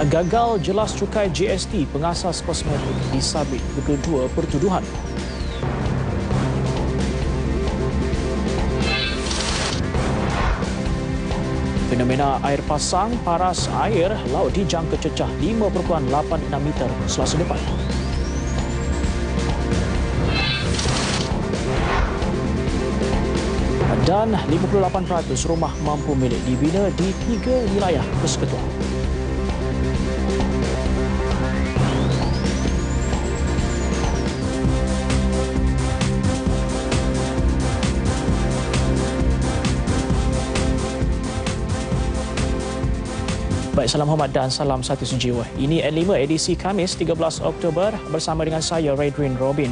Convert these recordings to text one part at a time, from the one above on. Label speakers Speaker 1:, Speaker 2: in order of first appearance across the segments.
Speaker 1: Gagal jelas cukai GST pengasas kosmetik disabit kedua pertuduhan. Fenomena air pasang paras air laut dijangka cecah 5.86 meter Selasa depan. Dan 58% rumah mampu milik dibina di 3 wilayah persekutuan. Baik, salam hormat dan salam satu sejiwa. Ini N5 edisi Khamis 13 Oktober bersama dengan saya Raydrin Robin.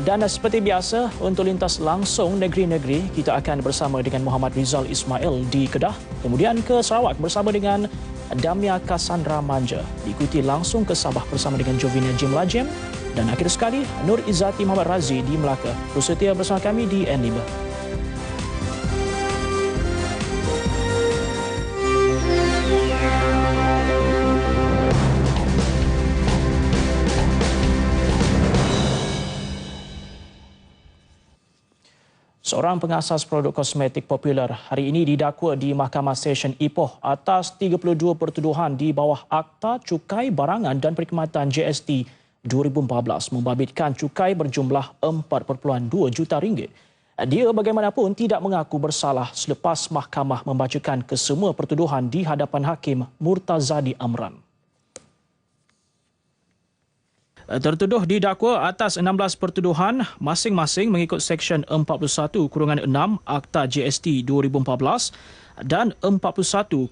Speaker 1: Dan seperti biasa, untuk lintas langsung negeri-negeri, kita akan bersama dengan Muhammad Rizal Ismail di Kedah. Kemudian ke Sarawak bersama dengan Damia Cassandra Manja. Diikuti langsung ke Sabah bersama dengan Jovina Jim Lajem. Dan akhir sekali, Nur Izzati Muhammad Razi di Melaka. Bersetia bersama kami di N5. Seorang pengasas produk kosmetik popular hari ini didakwa di Mahkamah Session Ipoh atas 32 pertuduhan di bawah Akta Cukai Barangan dan Perkhidmatan GST 2014 membabitkan cukai berjumlah 4.2 juta ringgit. Dia bagaimanapun tidak mengaku bersalah selepas mahkamah membacakan kesemua pertuduhan di hadapan Hakim Murtazadi Amran. Tertuduh didakwa atas 16 pertuduhan masing-masing mengikut Seksyen 41-6 Akta GST 2014 dan 41-7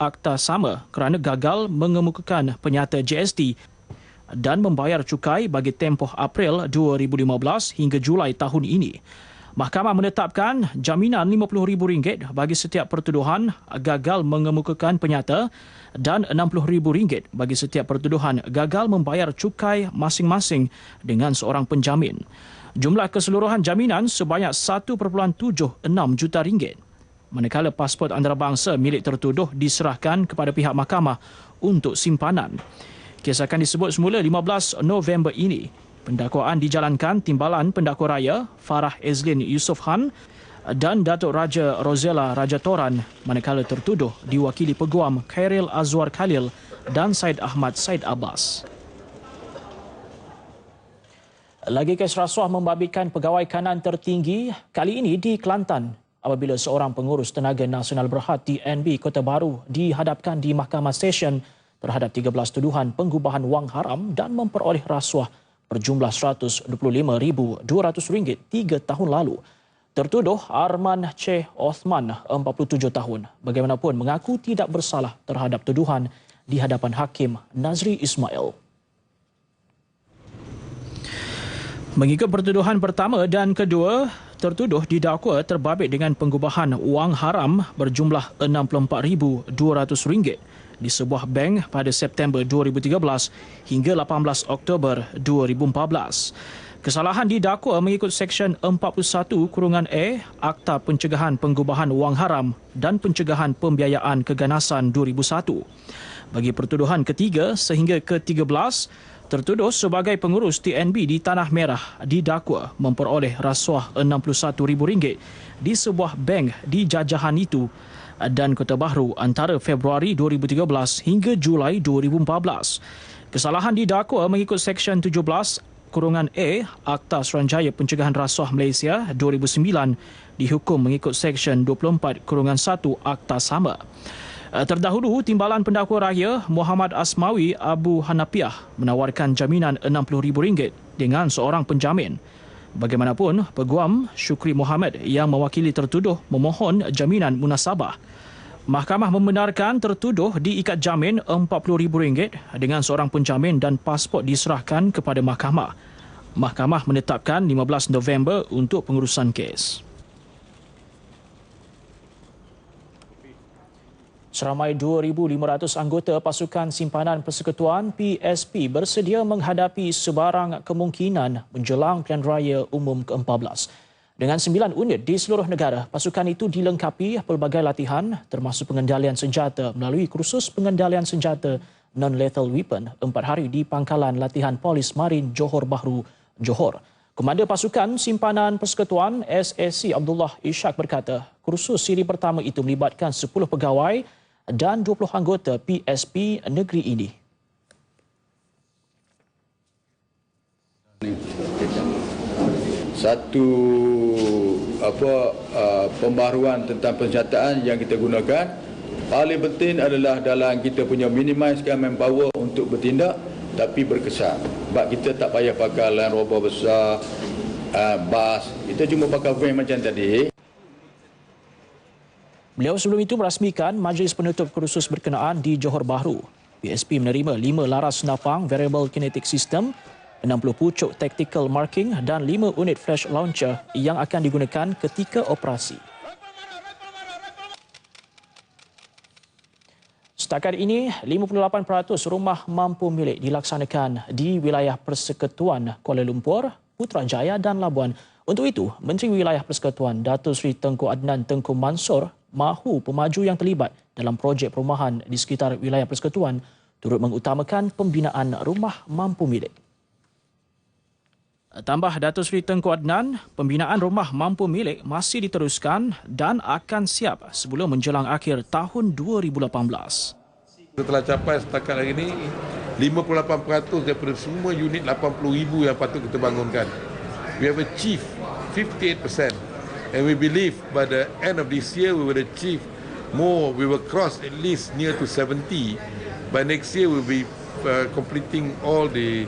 Speaker 1: Akta sama kerana gagal mengemukakan penyata GST dan membayar cukai bagi tempoh April 2015 hingga Julai tahun ini. Mahkamah menetapkan jaminan RM50,000 bagi setiap pertuduhan gagal mengemukakan penyata dan RM60,000 bagi setiap pertuduhan gagal membayar cukai masing-masing dengan seorang penjamin. Jumlah keseluruhan jaminan sebanyak RM1.76 juta. Manakala pasport antarabangsa milik tertuduh diserahkan kepada pihak mahkamah untuk simpanan. Kes akan disebut semula 15 November ini. Pendakwaan dijalankan Timbalan Pendakwa Raya Farah Ezlin Yusof Han dan Datuk Raja Rosella Rajatoran, manakala tertuduh diwakili Peguam Khairil Azwar Khalil dan Said Ahmad Said Abbas. Lagi kes rasuah membabitkan pegawai kanan tertinggi kali ini di Kelantan apabila seorang pengurus Tenaga Nasional Berhad TNB Kota Baru dihadapkan di Mahkamah Session terhadap 13 tuduhan penggubahan wang haram dan memperoleh rasuah berjumlah RM125,200 3 tahun lalu. Tertuduh Arman C. Osman, 47 tahun, bagaimanapun mengaku tidak bersalah terhadap tuduhan di hadapan Hakim Nazri Ismail. Mengikut pertuduhan pertama dan kedua, tertuduh didakwa terbabit dengan penggubahan wang haram berjumlah RM64,200 di sebuah bank pada September 2013 hingga 18 Oktober 2014. Kesalahan didakwa mengikut Seksyen 41-A Akta Pencegahan Penggubahan Wang Haram dan Pencegahan Pembiayaan Keganasan 2001. Bagi pertuduhan ketiga sehingga ke-13, tertuduh sebagai pengurus TNB di Tanah Merah didakwa memperoleh rasuah RM61,000 di sebuah bank di jajahan itu dan Kota Bahru antara Februari 2013 hingga Julai 2014. Kesalahan didakwa mengikut Seksyen 17-A Akta Suruhanjaya Pencegahan Rasuah Malaysia 2009 dihukum mengikut Seksyen 24-1 Akta sama. Terdahulu, Timbalan Pendakwa Raya Muhammad Asmawi Abu Hanafiah menawarkan jaminan RM60,000 dengan seorang penjamin. Bagaimanapun, Peguam Syukri Mohamad yang mewakili tertuduh memohon jaminan munasabah. Mahkamah membenarkan tertuduh diikat jamin RM40,000 dengan seorang penjamin dan pasport diserahkan kepada mahkamah. Mahkamah menetapkan 15 November untuk pengurusan kes. Seramai 2,500 anggota Pasukan Simpanan Persekutuan PSP bersedia menghadapi sebarang kemungkinan menjelang Pilihan Raya Umum ke-14. Dengan 9 unit di seluruh negara, pasukan itu dilengkapi pelbagai latihan termasuk pengendalian senjata melalui kursus pengendalian senjata non-lethal weapon 4 hari di Pangkalan Latihan Polis Marin Johor Bahru, Johor. Komander Pasukan Simpanan Persekutuan SAC Abdullah Ishak berkata, kursus siri pertama itu melibatkan 10 pegawai dan 20 anggota PSP negeri ini.
Speaker 2: Satu pembaharuan tentang pensenjataan yang kita gunakan paling penting adalah dalam kita punya minimizekan manpower untuk bertindak tapi berkesan. Sebab kita tak payah pakai Land Rover besar, bas, kita cuma pakai van macam tadi.
Speaker 1: Beliau sebelum itu merasmikan majlis penutup kursus berkenaan di Johor Bahru. PSP menerima 5 laras senapang Variable Kinetic System, 60 pucuk Tactical Marking dan 5 unit flash launcher yang akan digunakan ketika operasi. Setakat ini, 58% rumah mampu milik dilaksanakan di wilayah Persekutuan Kuala Lumpur, Putrajaya dan Labuan. Untuk itu, Menteri Wilayah Persekutuan Datuk Seri Tengku Adnan Tengku Mansor mahu pemaju yang terlibat dalam projek perumahan di sekitar wilayah Persekutuan turut mengutamakan pembinaan rumah mampu milik. Tambah Datuk Seri Tengku Adnan, pembinaan rumah mampu milik masih diteruskan dan akan siap sebelum menjelang akhir tahun 2018.
Speaker 3: Kita telah capai setakat hari ini 58% daripada semua unit 80,000 yang patut kita bangunkan. We have achieved 58% and we believe by the end of this year we will achieve more. We will cross at least near to 70. By next year we will be completing all the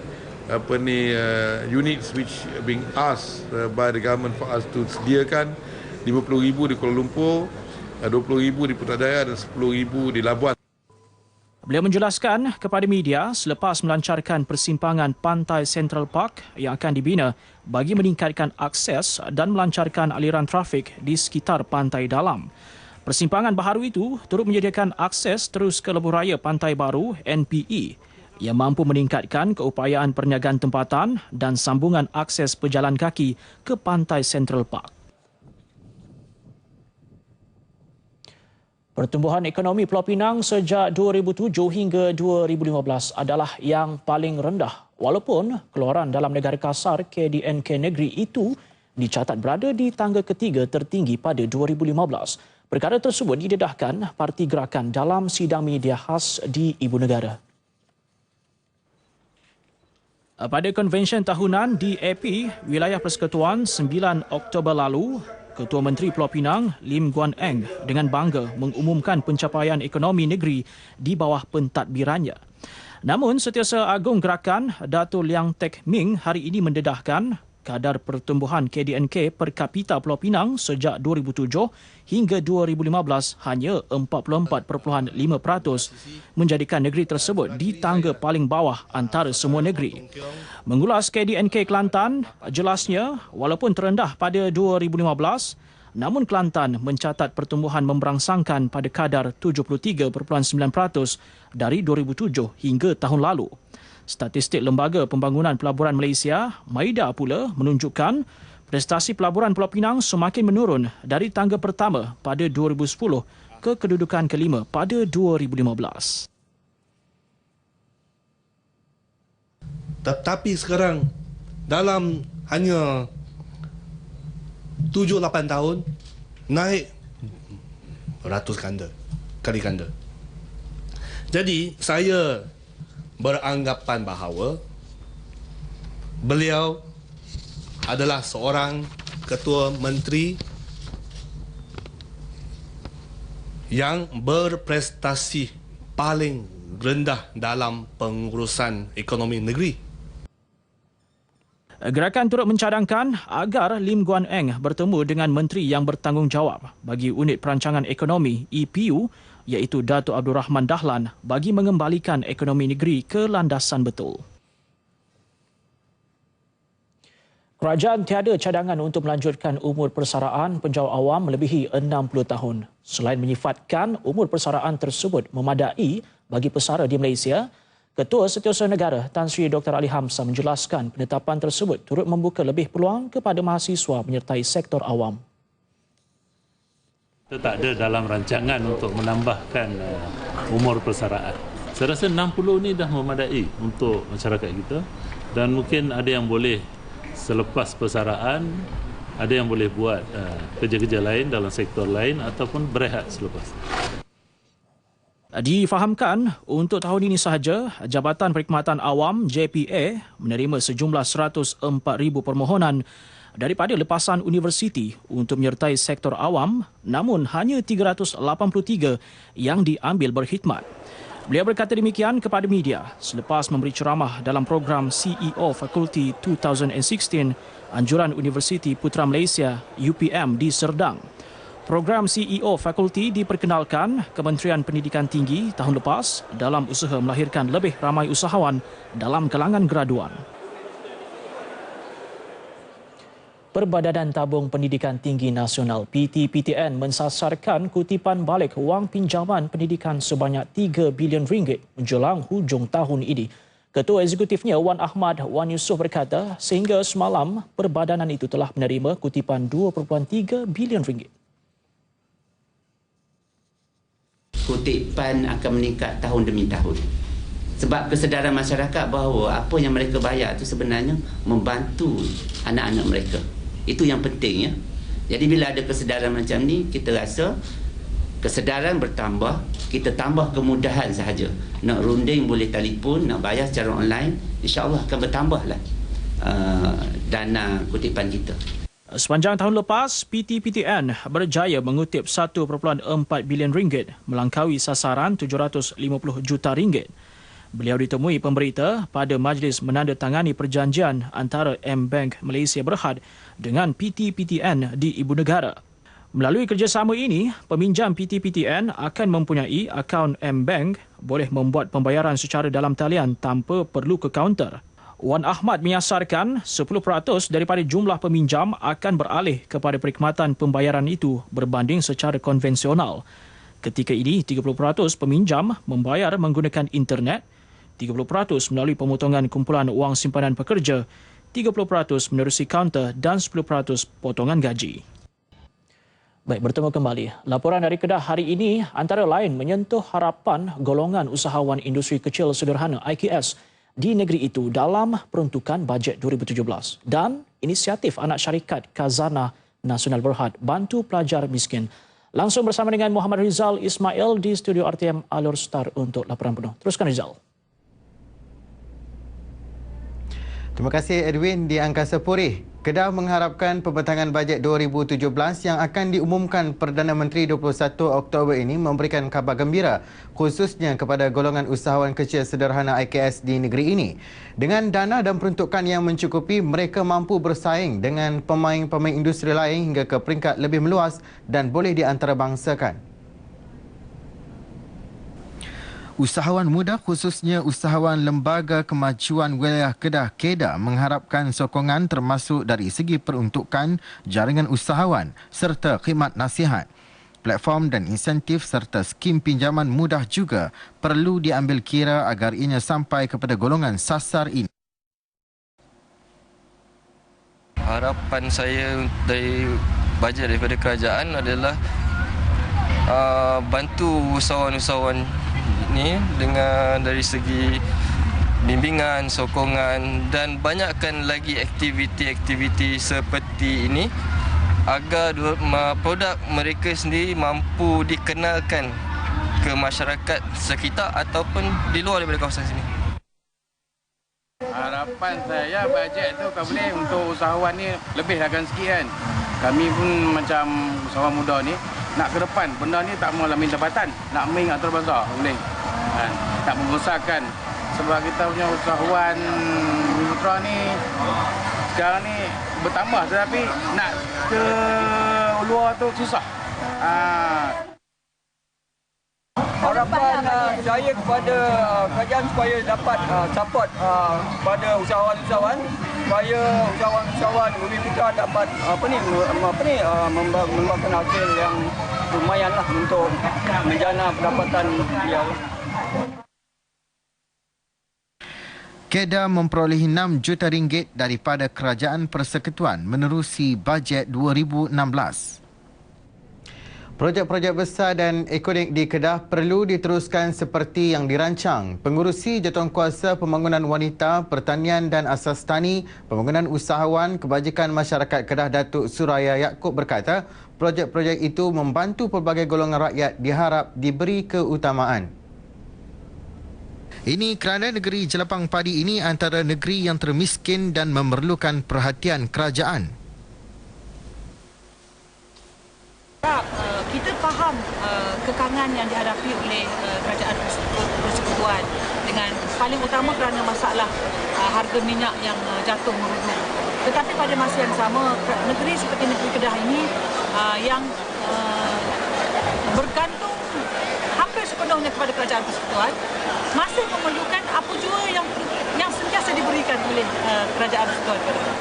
Speaker 3: units which are being asked by the government for us to sediakan. 50,000 di Kuala Lumpur, 20,000 di Putrajaya dan 10,000 di Labuan.
Speaker 1: Beliau menjelaskan kepada media selepas melancarkan persimpangan Pantai Central Park yang akan dibina bagi meningkatkan akses dan melancarkan aliran trafik di sekitar pantai dalam. Persimpangan baharu itu turut menyediakan akses terus ke Lebuh Raya Pantai Baru NPE yang mampu meningkatkan keupayaan perniagaan tempatan dan sambungan akses pejalan kaki ke Pantai Central Park. Pertumbuhan ekonomi Pulau Pinang sejak 2007 hingga 2015 adalah yang paling rendah walaupun keluaran dalam negara kasar KDNK negeri itu dicatat berada di tangga ketiga tertinggi pada 2015. Perkara tersebut didedahkan Parti Gerakan dalam sidang media khas di Ibu Negara. Pada konvensyen tahunan di AP Wilayah Persekutuan 9 Oktober lalu, Ketua Menteri Pulau Pinang Lim Guan Eng dengan bangga mengumumkan pencapaian ekonomi negeri di bawah pentadbirannya. Namun Setiausaha Agung Gerakan Dato' Liang Tek Ming hari ini mendedahkan kadar pertumbuhan KDNK per kapita Pulau Pinang sejak 2007 hingga 2015 hanya 44.5%, menjadikan negeri tersebut di tangga paling bawah antara semua negeri. Mengulas KDNK Kelantan, jelasnya walaupun terendah pada 2015, namun Kelantan mencatat pertumbuhan memberangsangkan pada kadar 73.9% dari 2007 hingga tahun lalu. Statistik Lembaga Pembangunan Pelaburan Malaysia, MAIDA pula menunjukkan prestasi pelaburan Pulau Pinang semakin menurun dari tangga pertama pada 2010 ke kedudukan kelima pada 2015.
Speaker 4: Tetapi sekarang dalam hanya 7-8 tahun naik ratus kali ganda. Jadi saya beranggapan bahawa beliau adalah seorang ketua menteri yang berprestasi paling rendah dalam pengurusan ekonomi negeri.
Speaker 1: Gerakan turut mencadangkan agar Lim Guan Eng bertemu dengan menteri yang bertanggungjawab bagi Unit Perancangan Ekonomi EPU iaitu Datuk Abdul Rahman Dahlan bagi mengembalikan ekonomi negeri ke landasan betul. Kerajaan tiada cadangan untuk melanjutkan umur persaraan penjawat awam melebihi 60 tahun. Selain menyifatkan umur persaraan tersebut memadai bagi pesara di Malaysia, Ketua Setiausaha Negara Tan Sri Dr. Ali Hamzah menjelaskan penetapan tersebut turut membuka lebih peluang kepada mahasiswa menyertai sektor awam.
Speaker 5: Kita tak ada dalam rancangan untuk menambahkan umur persaraan. Saya rasa 60 ni dah memadai untuk masyarakat kita, dan mungkin ada yang boleh selepas persaraan, ada yang boleh buat kerja-kerja lain dalam sektor lain ataupun berehat selepas.
Speaker 1: Difahamkan, untuk tahun ini sahaja, Jabatan Perkhidmatan Awam JPA menerima sejumlah 104,000 permohonan daripada lepasan universiti untuk menyertai sektor awam, namun hanya 383 yang diambil berkhidmat. Beliau berkata demikian kepada media selepas memberi ceramah dalam program CEO Fakulti 2016 Anjuran Universiti Putra Malaysia UPM di Serdang. Program CEO Fakulti diperkenalkan Kementerian Pendidikan Tinggi tahun lepas dalam usaha melahirkan lebih ramai usahawan dalam kalangan graduan. Perbadanan Tabung Pendidikan Tinggi Nasional PTPTN mensasarkan kutipan balik wang pinjaman pendidikan sebanyak RM3 bilion menjelang hujung tahun ini. Ketua Eksekutifnya Wan Ahmad Wan Yusof berkata sehingga semalam perbadanan itu telah menerima kutipan RM2.3 bilion.
Speaker 6: Kutipan akan meningkat tahun demi tahun. Sebab kesedaran masyarakat bahawa apa yang mereka bayar itu sebenarnya membantu anak-anak mereka. Itu yang penting ya. Jadi bila ada kesedaran macam ni, kita rasa kesedaran bertambah, kita tambah kemudahan sahaja. Nak runding boleh telefon, nak bayar secara online, insya-Allah akan bertambahlah dana kutipan kita.
Speaker 1: Sepanjang tahun lepas, PTPTN berjaya mengutip RM1.4 bilion melangkaui sasaran RM750 juta. Beliau ditemui pemberita pada majlis menandatangani perjanjian antara M-Bank Malaysia Berhad dengan PTPTN di Ibu Negara. Melalui kerjasama ini, peminjam PTPTN akan mempunyai akaun M-Bank, boleh membuat pembayaran secara dalam talian tanpa perlu ke kaunter. Wan Ahmad menyasarkan 10% daripada jumlah peminjam akan beralih kepada perkhidmatan pembayaran itu berbanding secara konvensional. Ketika ini, 30% peminjam membayar menggunakan internet, 30% melalui pemotongan kumpulan wang simpanan pekerja, 30% menerusi kaunter dan 10% potongan gaji. Baik, bertemu kembali. Laporan dari Kedah hari ini antara lain menyentuh harapan golongan usahawan industri kecil sederhana IKS di negeri itu dalam peruntukan bajet 2017 dan inisiatif anak syarikat Khazanah Nasional Berhad bantu pelajar miskin. Langsung bersama dengan Muhammad Rizal Ismail di studio RTM Alur Star untuk laporan penuh. Teruskan Rizal.
Speaker 7: Terima kasih Edwin di Angkasa Purih. Kedah mengharapkan pembentangan bajet 2017 yang akan diumumkan Perdana Menteri 21 Oktober ini memberikan khabar gembira khususnya kepada golongan usahawan kecil sederhana IKS di negeri ini. Dengan dana dan peruntukan yang mencukupi, mereka mampu bersaing dengan pemain-pemain industri lain hingga ke peringkat lebih meluas dan boleh diantarabangsakan. Usahawan muda khususnya usahawan Lembaga Kemajuan Wilayah Kedah KEDA mengharapkan sokongan termasuk dari segi peruntukan, jaringan usahawan serta khidmat nasihat. Platform dan insentif serta skim pinjaman mudah juga perlu diambil kira agar ianya sampai kepada golongan sasar ini.
Speaker 8: Harapan saya dari bajet daripada kerajaan adalah bantu usahawan-usahawan ni dengan dari segi bimbingan, sokongan dan banyakkan lagi aktiviti-aktiviti seperti ini agar produk mereka sendiri mampu dikenalkan ke masyarakat sekitar ataupun di luar daripada kawasan sini.
Speaker 9: Harapan saya bajet tu kalau boleh untuk usahawan ni lebih lagi sikit kan. Kami pun macam usahawan muda ni nak ke depan, benda ni tak mahu minta jabatan, nak main antarabangsa boleh. Tak membesarkan sebab kita punya usahawan putra ni sekarang ni bertambah tetapi nak ke luar tu susah.
Speaker 10: Harapan saya kepada kerajaan supaya dapat support pada usahawan-usahawan supaya usahawan-usahawan Bumiputera dapat membuatkan hasil yang lumayanlah untuk menjana pendapatan beliau.
Speaker 7: KEDA memperolehi RM6 juta daripada Kerajaan Persekutuan menerusi bajet 2016. Projek-projek besar dan ikonik di Kedah perlu diteruskan seperti yang dirancang. Pengurusi Jawatankuasa Pembangunan Wanita, Pertanian dan Asas Tani, Pembangunan Usahawan Kebajikan Masyarakat Kedah Datuk Suraya Yaakob berkata, projek-projek itu membantu pelbagai golongan rakyat diharap diberi keutamaan. Ini kerana negeri Jelapang Padi ini antara negeri yang termiskin dan memerlukan perhatian kerajaan.
Speaker 11: Kita faham kekangan yang dihadapi oleh kerajaan persekutuan dengan paling utama kerana masalah harga minyak yang jatuh merungut. Tetapi pada masa yang sama, negeri seperti negeri Kedah ini yang bergantung hampir sepenuhnya kepada kerajaan persekutuan masih memerlukan apa jua yang sentiasa diberikan oleh kerajaan persekutuan kepada kita.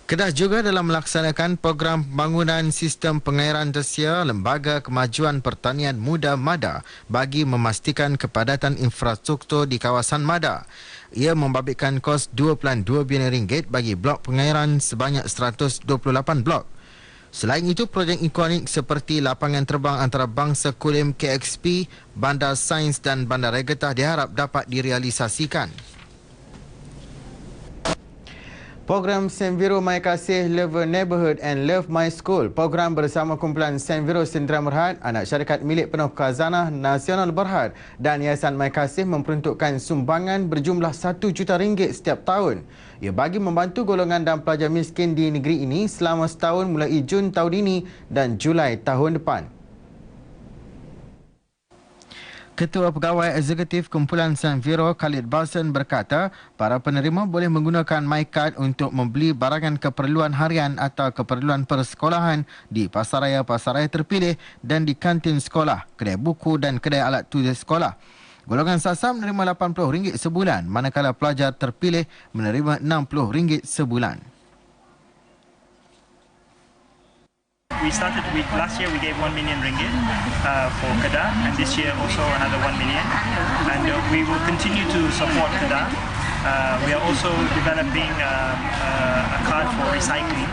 Speaker 7: Kedah juga dalam melaksanakan program pembangunan sistem pengairan tersia Lembaga Kemajuan Pertanian Muda MADA bagi memastikan kepadatan infrastruktur di kawasan MADA. Ia membabitkan kos RM2.2 bilion bagi blok pengairan sebanyak 128 blok. Selain itu, projek ikonik seperti lapangan terbang antarabangsa Kulim KXP, Bandar Sains dan Bandar Regatah diharap dapat direalisasikan. Program Senviro My Kasih Love Neighborhood and Love My School, program bersama kumpulan Senviro Sendera Berhad, anak syarikat milik penuh Khazanah Nasional Berhad dan Yayasan My Kasih memperuntukkan sumbangan berjumlah RM1 juta setiap tahun. Ia bagi membantu golongan dan pelajar miskin di negeri ini selama setahun mulai Jun tahun ini dan Julai tahun depan. Ketua Pegawai Eksekutif Kumpulan Senviro Khalid Balsan berkata, para penerima boleh menggunakan MyCard untuk membeli barangan keperluan harian atau keperluan persekolahan di pasaraya-pasaraya terpilih dan di kantin sekolah, kedai buku dan kedai alat tulis sekolah. Golongan sasar menerima RM80 sebulan, manakala pelajar terpilih menerima RM60 sebulan.
Speaker 12: We started with last year we gave RM1 million for Kedah, and this year also another RM1 million, and we will continue to support Kedah. We are also developing a card for recycling,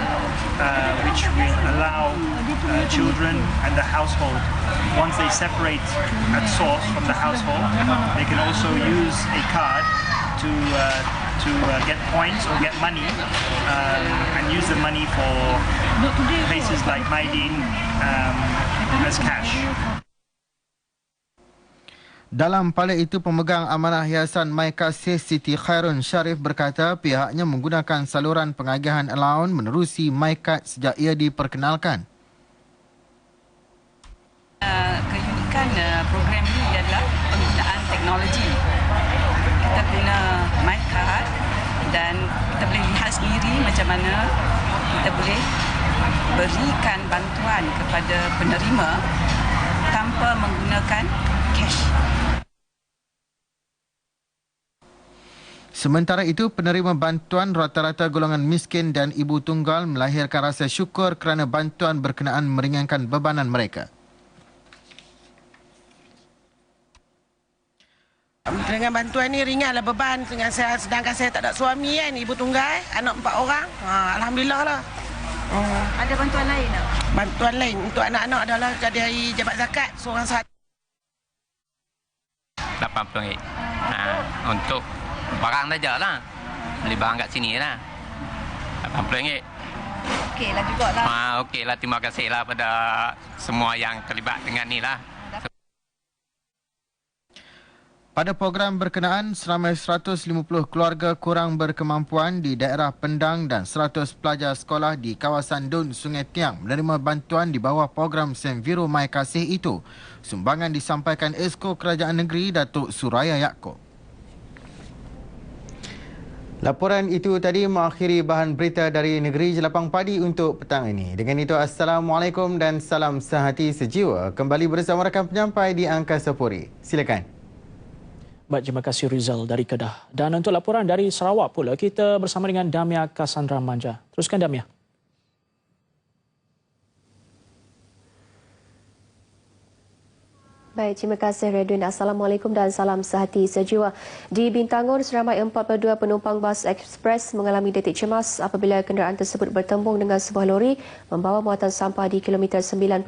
Speaker 12: which will allow children and the household, once they separate at source from the household, they can also use a card to get points or get money and use the money for places like Maidin as cash.
Speaker 7: Dalam pala itu, pemegang amanah Yayasan My Kasih Siti Khairun Sharif berkata pihaknya menggunakan saluran pengagihan allowance menerusi MyCard sejak ia diperkenalkan.
Speaker 11: Keunikan program ini adalah penggunaan teknologi. Kita guna MyCard dan kita boleh lihat sendiri macam mana kita boleh berikan bantuan kepada penerima tanpa menggunakan cash.
Speaker 7: Sementara itu, penerima bantuan rata-rata golongan miskin dan ibu tunggal melahirkan rasa syukur kerana bantuan berkenaan meringankan bebanan mereka.
Speaker 13: Dengan bantuan ni ringanlah beban, sedangkan saya tak ada suami kan, ibu tunggal, anak 4 orang. Alhamdulillah lah.
Speaker 11: Ada bantuan lain tak?
Speaker 13: Bantuan lain untuk anak-anak adalah dari jabat zakat, seorang satu.
Speaker 14: RM80. Untuk barang saja lah. Beli barang kat sini lah. RM80.
Speaker 11: Okeylah jugalah.
Speaker 14: Okeylah, terima kasihlah pada semua yang terlibat dengan ni lah.
Speaker 7: Pada program berkenaan, seramai 150 keluarga kurang berkemampuan di daerah Pendang dan 100 pelajar sekolah di kawasan Dun Sungai Tiang menerima bantuan di bawah program Senviro My Kasih itu. Sumbangan disampaikan Esko Kerajaan Negeri Datuk Suraya Yaakob. Laporan itu tadi mengakhiri bahan berita dari negeri Jelapang Padi untuk petang ini. Dengan itu, Assalamualaikum dan salam sehati sejiwa. Kembali bersama rakan penyampai di Angkasa Puri. Silakan.
Speaker 1: Baik, terima kasih Rizal dari Kedah. Dan untuk laporan dari Sarawak pula, kita bersama dengan Damia Cassandra Manja. Teruskan Damia.
Speaker 15: Baik, terima kasih Redwin. Assalamualaikum dan salam sehati sejiwa. Di Bintangun, seramai 42 penumpang bas ekspres mengalami detik cemas apabila kenderaan tersebut bertembung dengan sebuah lori membawa muatan sampah di kilometer 9.6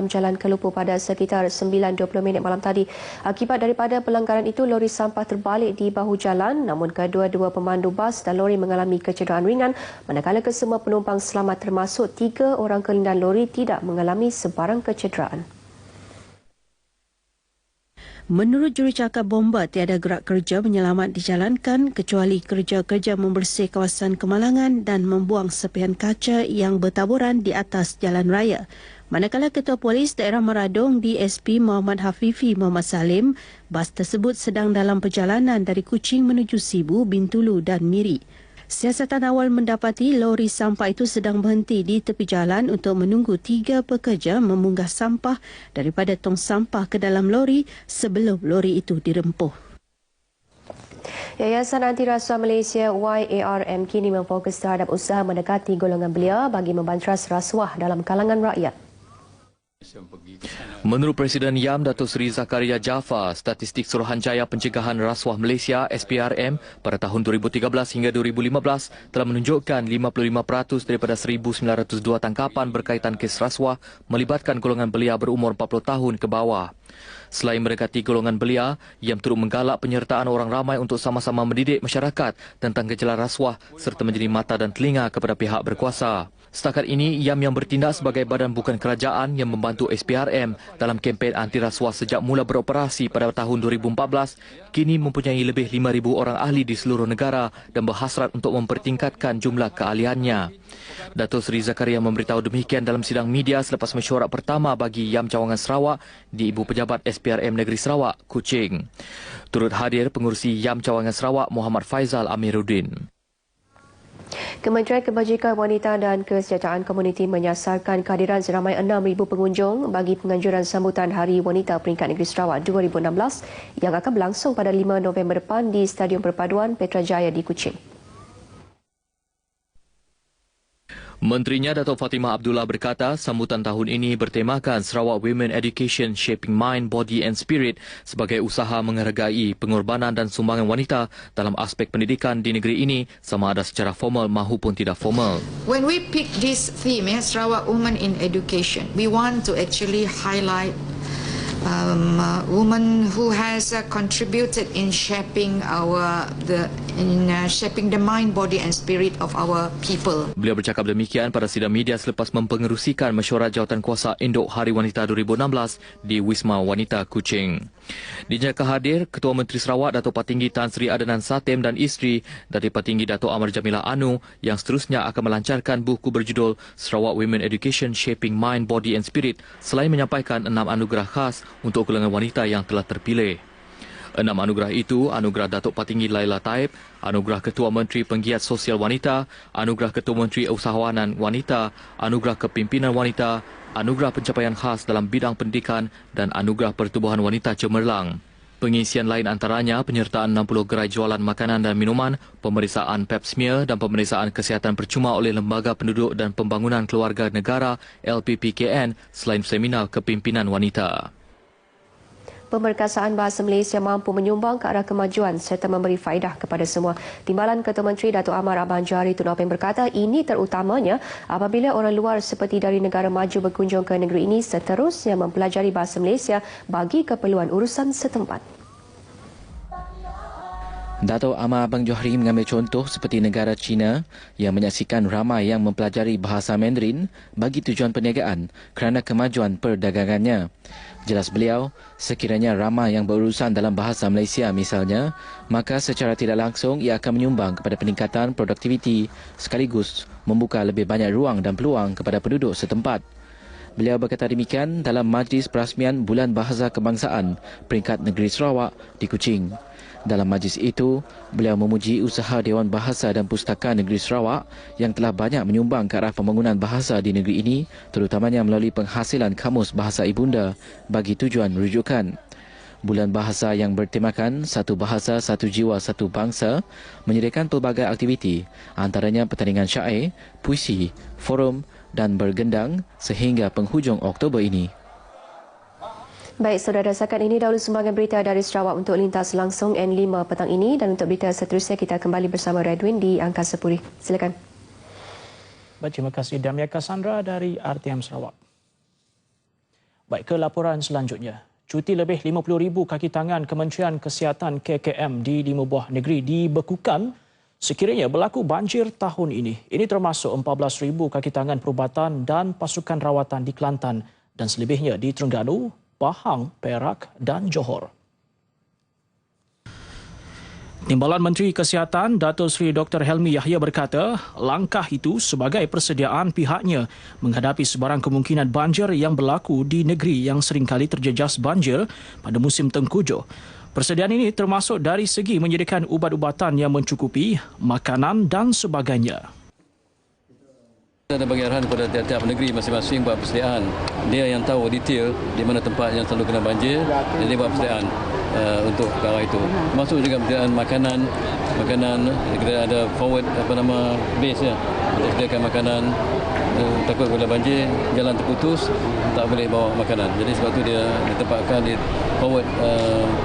Speaker 15: Jalan Kelupu pada sekitar 9.20 minit malam tadi. Akibat daripada pelanggaran itu, lori sampah terbalik di bahu jalan, namun kedua-dua pemandu bas dan lori mengalami kecederaan ringan, manakala kesemua penumpang selamat termasuk 3 orang kelindan lori tidak mengalami sebarang kecederaan.
Speaker 16: Menurut jurucakap bomba, tiada gerak kerja menyelamat dijalankan kecuali kerja-kerja membersih kawasan kemalangan dan membuang serpihan kaca yang bertaburan di atas jalan raya. Manakala Ketua Polis Daerah Maradong DSP Muhammad Hafifi Muhammad Salim, bas tersebut sedang dalam perjalanan dari Kuching menuju Sibu, Bintulu dan Miri. Siasatan awal mendapati lori sampah itu sedang berhenti di tepi jalan untuk menunggu 3 pekerja memunggah sampah daripada tong sampah ke dalam lori sebelum lori itu dirempuh.
Speaker 15: Yayasan Anti Rasuah Malaysia YARM kini memfokus terhadap usaha mendekati golongan belia bagi membantras rasuah dalam kalangan rakyat.
Speaker 17: Menurut Presiden YAM Datuk Seri Zakaria Jaafar, statistik Suruhanjaya Pencegahan Rasuah Malaysia SPRM pada tahun 2013 hingga 2015 telah menunjukkan 55% daripada 1,902 tangkapan berkaitan kes rasuah melibatkan golongan belia berumur 40 tahun ke bawah. Selain mendekati golongan belia, YAM turut menggalak penyertaan orang ramai untuk sama-sama mendidik masyarakat tentang gejala rasuah serta menjadi mata dan telinga kepada pihak berkuasa. Setakat ini, YAM yang bertindak sebagai badan bukan kerajaan yang membantu SPRM dalam kempen anti rasuah sejak mula beroperasi pada tahun 2014, kini mempunyai lebih 5,000 orang ahli di seluruh negara dan berhasrat untuk mempertingkatkan jumlah keahliannya. Datuk Seri Zakaria memberitahu demikian dalam sidang media selepas mesyuarat pertama bagi YAM Cawangan Sarawak di Ibu Pejabat SPRM Negeri Sarawak, Kuching. Turut hadir pengurusi YAM Cawangan Sarawak Muhammad Faizal Amiruddin.
Speaker 15: Kementerian Kebajikan Wanita dan Kesejahteraan Komuniti menyasarkan kehadiran seramai 6,000 pengunjung bagi penganjuran sambutan Hari Wanita Peringkat Negeri Sarawak 2016 yang akan berlangsung pada 5 November depan di Stadium Perpaduan Petrajaya di Kuching.
Speaker 17: Menterinya Datuk Fatimah Abdullah berkata sambutan tahun ini bertemakan Sarawak Women Education Shaping Mind, Body and Spirit sebagai usaha menghargai pengorbanan dan sumbangan wanita dalam aspek pendidikan di negeri ini sama ada secara formal maupun tidak formal.
Speaker 18: When we pick this theme, Sarawak Women in Education, we want to actually highlight women who has contributed in shaping shaping the mind, body and spirit of our people.
Speaker 17: Beliau bercakap demikian pada sidang media selepas mempengerusikan mesyuarat jawatankuasa Induk Hari Wanita 2016 di Wisma Wanita Kuching. Dijangka hadir Ketua Menteri Sarawak Datuk Patinggi Tan Sri Adnan Satem dan isteri Datuk Patinggi Datuk Amar Jamilah Anu yang seterusnya akan melancarkan buku berjudul Sarawak Women Education Shaping Mind, Body and Spirit selain menyampaikan 6 anugerah khas untuk golongan wanita yang telah terpilih. 6 anugerah itu, Anugerah Datuk Patinggi Laila Taib, Anugerah Ketua Menteri Penggiat Sosial Wanita, Anugerah Ketua Menteri Usahawanan Wanita, Anugerah Kepimpinan Wanita, Anugerah Pencapaian Khas dalam Bidang Pendidikan dan Anugerah Pertubuhan Wanita Cemerlang. Pengisian lain antaranya penyertaan 60 gerai jualan makanan dan minuman, pemeriksaan pap smear dan pemeriksaan kesihatan percuma oleh Lembaga Penduduk dan Pembangunan Keluarga Negara LPPKN selain seminar kepimpinan wanita.
Speaker 15: Pemerkasaan bahasa Malaysia mampu menyumbang ke arah kemajuan serta memberi faedah kepada semua. Timbalan Ketua Menteri Datuk Amar Abang Jari Tun Nopeng berkata ini terutamanya apabila orang luar seperti dari negara maju berkunjung ke negeri ini seterusnya mempelajari bahasa Malaysia bagi keperluan urusan setempat.
Speaker 19: Datuk Amar Abang Johari mengambil contoh seperti negara China yang menyaksikan ramai yang mempelajari bahasa Mandarin bagi tujuan perniagaan kerana kemajuan perdagangannya. Jelas beliau, sekiranya ramai yang berurusan dalam bahasa Malaysia misalnya, maka secara tidak langsung ia akan menyumbang kepada peningkatan produktiviti sekaligus membuka lebih banyak ruang dan peluang kepada penduduk setempat. Beliau berkata demikian dalam Majlis Perasmian Bulan Bahasa Kebangsaan Peringkat Negeri Sarawak di Kuching. Dalam majlis itu, beliau memuji usaha Dewan Bahasa dan Pustaka Negeri Sarawak yang telah banyak menyumbang ke arah pembangunan bahasa di negeri ini, terutamanya melalui penghasilan kamus bahasa ibunda bagi tujuan rujukan. Bulan Bahasa yang bertemakan Satu Bahasa, Satu Jiwa, Satu Bangsa menyediakan pelbagai aktiviti, antaranya pertandingan syair, puisi, forum dan bergendang sehingga penghujung Oktober ini.
Speaker 15: Baik, saudara, sakat ini dahulu sumbangan berita dari Sarawak untuk lintas langsung N5 petang ini, dan untuk berita seterusnya kita kembali bersama Redwin di Angkasa Puri. Silakan.
Speaker 1: Baik, terima kasih Damia Cassandra dari RTM Sarawak. Baik, ke laporan selanjutnya. Cuti lebih 50,000 kaki tangan Kementerian Kesihatan KKM di 5 buah negeri dibekukan sekiranya berlaku banjir tahun ini. Ini termasuk 14,000 kaki tangan perubatan dan pasukan rawatan di Kelantan dan selebihnya di Terengganu, Pahang, Perak dan Johor. Timbalan Menteri Kesihatan Datuk Seri Dr. Helmi Yahya berkata, langkah itu sebagai persediaan pihaknya menghadapi sebarang kemungkinan banjir yang berlaku di negeri yang seringkali terjejas banjir pada musim tengkujuh. Persediaan ini termasuk dari segi menyediakan ubat-ubatan yang mencukupi, makanan dan sebagainya.
Speaker 20: Ada bagi arahan kepada tiap-tiap negeri masing-masing buat persediaan. Dia yang tahu detail di mana tempat yang selalu kena banjir, jadi buat persediaan untuk perkara itu. Termasuk juga persediaan makanan, kita ada forward base ya, untuk sediakan makanan. Takut bila banjir, jalan terputus, tak boleh bawa makanan. Jadi sebab tu dia ditempatkan di forward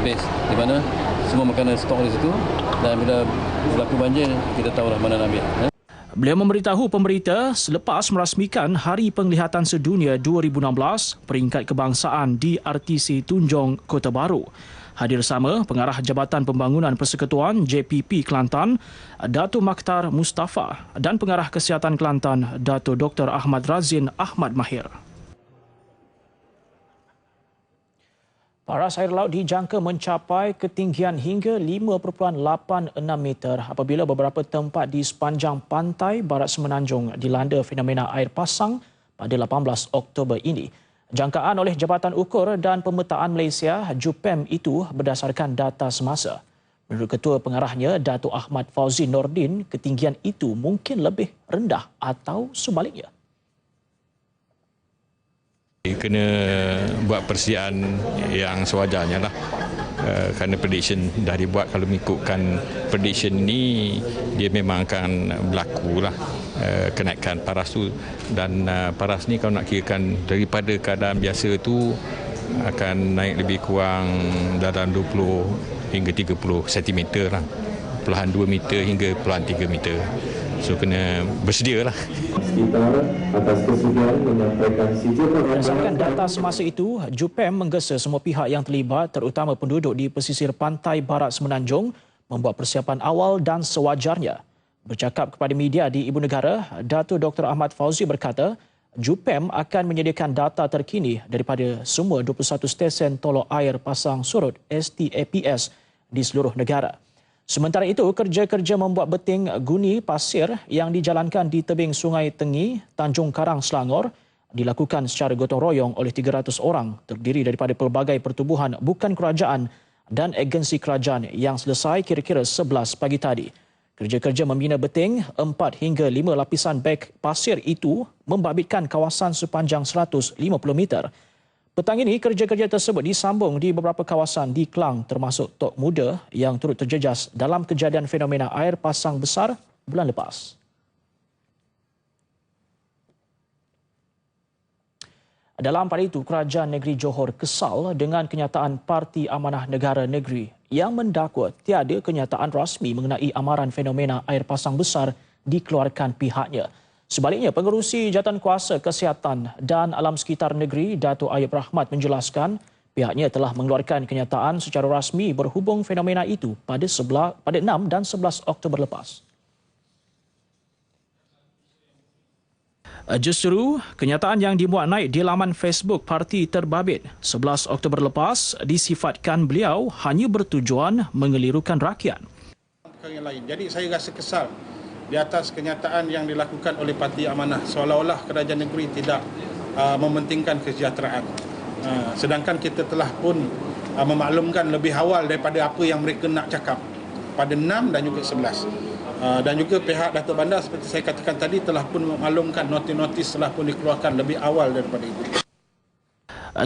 Speaker 20: base, di mana semua makanan stok di situ, dan bila berlaku banjir, kita tahulah mana nak ambil.
Speaker 1: Beliau memberitahu pemberita selepas merasmikan Hari Penglihatan Sedunia 2016 peringkat kebangsaan di RTC Tunjong, Kota Baru. Hadir sama Pengarah Jabatan Pembangunan Persekutuan JPP Kelantan, Dato' Makhtar Mustafa dan Pengarah Kesihatan Kelantan, Dato' Dr. Ahmad Razin Ahmad Mahir. Paras air laut dijangka mencapai ketinggian hingga 5.86 meter apabila beberapa tempat di sepanjang pantai barat Semenanjung dilanda fenomena air pasang pada 18 Oktober ini. Jangkaan oleh Jabatan Ukur dan Pemetaan Malaysia, JUPEM itu berdasarkan data semasa. Menurut Ketua Pengarahnya, Dato' Ahmad Fauzi Nordin, ketinggian itu mungkin lebih rendah atau sebaliknya.
Speaker 21: Kena buat persediaan yang sewajarnya lah. Kerana prediction dah dibuat, kalau mengikutkan prediction ini dia memang akan berlaku lah kenaikan paras tu, dan paras ni kalau nak kirakan daripada keadaan biasa tu akan naik lebih kurang dalam 20 hingga 30 cm lah, perlahan 2 meter hingga perlahan 3 meter. So kena bersedia lah.
Speaker 1: Berdasarkan data semasa itu, JUPEM menggesa semua pihak yang terlibat, terutama penduduk di pesisir pantai barat Semenanjung, membuat persiapan awal dan sewajarnya. Bercakap kepada media di Ibu Negara, Dato' Dr. Ahmad Fauzi berkata, JUPEM akan menyediakan data terkini daripada semua 21 stesen tolok air pasang surut STAPS di seluruh negara. Sementara itu, kerja-kerja membuat beting guni pasir yang dijalankan di tebing Sungai Tengi, Tanjung Karang, Selangor dilakukan secara gotong royong oleh 300 orang terdiri daripada pelbagai pertubuhan bukan kerajaan dan agensi kerajaan yang selesai kira-kira 11 pagi tadi. Kerja-kerja membina beting 4 hingga 5 lapisan beg pasir itu membabitkan kawasan sepanjang 150 meter. Petang ini, kerja-kerja tersebut disambung di beberapa kawasan di Klang termasuk Tok Muda yang turut terjejas dalam kejadian fenomena air pasang besar bulan lepas. Dalam pada itu, Kerajaan Negeri Johor kesal dengan kenyataan Parti Amanah Negara Negeri yang mendakwa tiada kenyataan rasmi mengenai amaran fenomena air pasang besar dikeluarkan pihaknya. Sebaliknya, Pengerusi Jawatankuasa Kesihatan dan Alam Sekitar Negeri, Dato' Ayub Rahmat menjelaskan pihaknya telah mengeluarkan kenyataan secara rasmi berhubung fenomena itu pada 6 dan 11 Oktober lepas. Justru, kenyataan yang dimuat naik di laman Facebook Parti Terbabit 11 Oktober lepas disifatkan beliau hanya bertujuan mengelirukan rakyat.
Speaker 22: Jadi saya rasa kesal di atas kenyataan yang dilakukan oleh Parti Amanah, seolah-olah kerajaan negeri tidak mementingkan kesejahteraan. Sedangkan kita telah pun memaklumkan lebih awal daripada apa yang mereka nak cakap pada 6 dan juga 11. Dan juga pihak Datuk Bandar seperti saya katakan tadi telah pun memaklumkan, notis-notis telah pun dikeluarkan lebih awal daripada itu.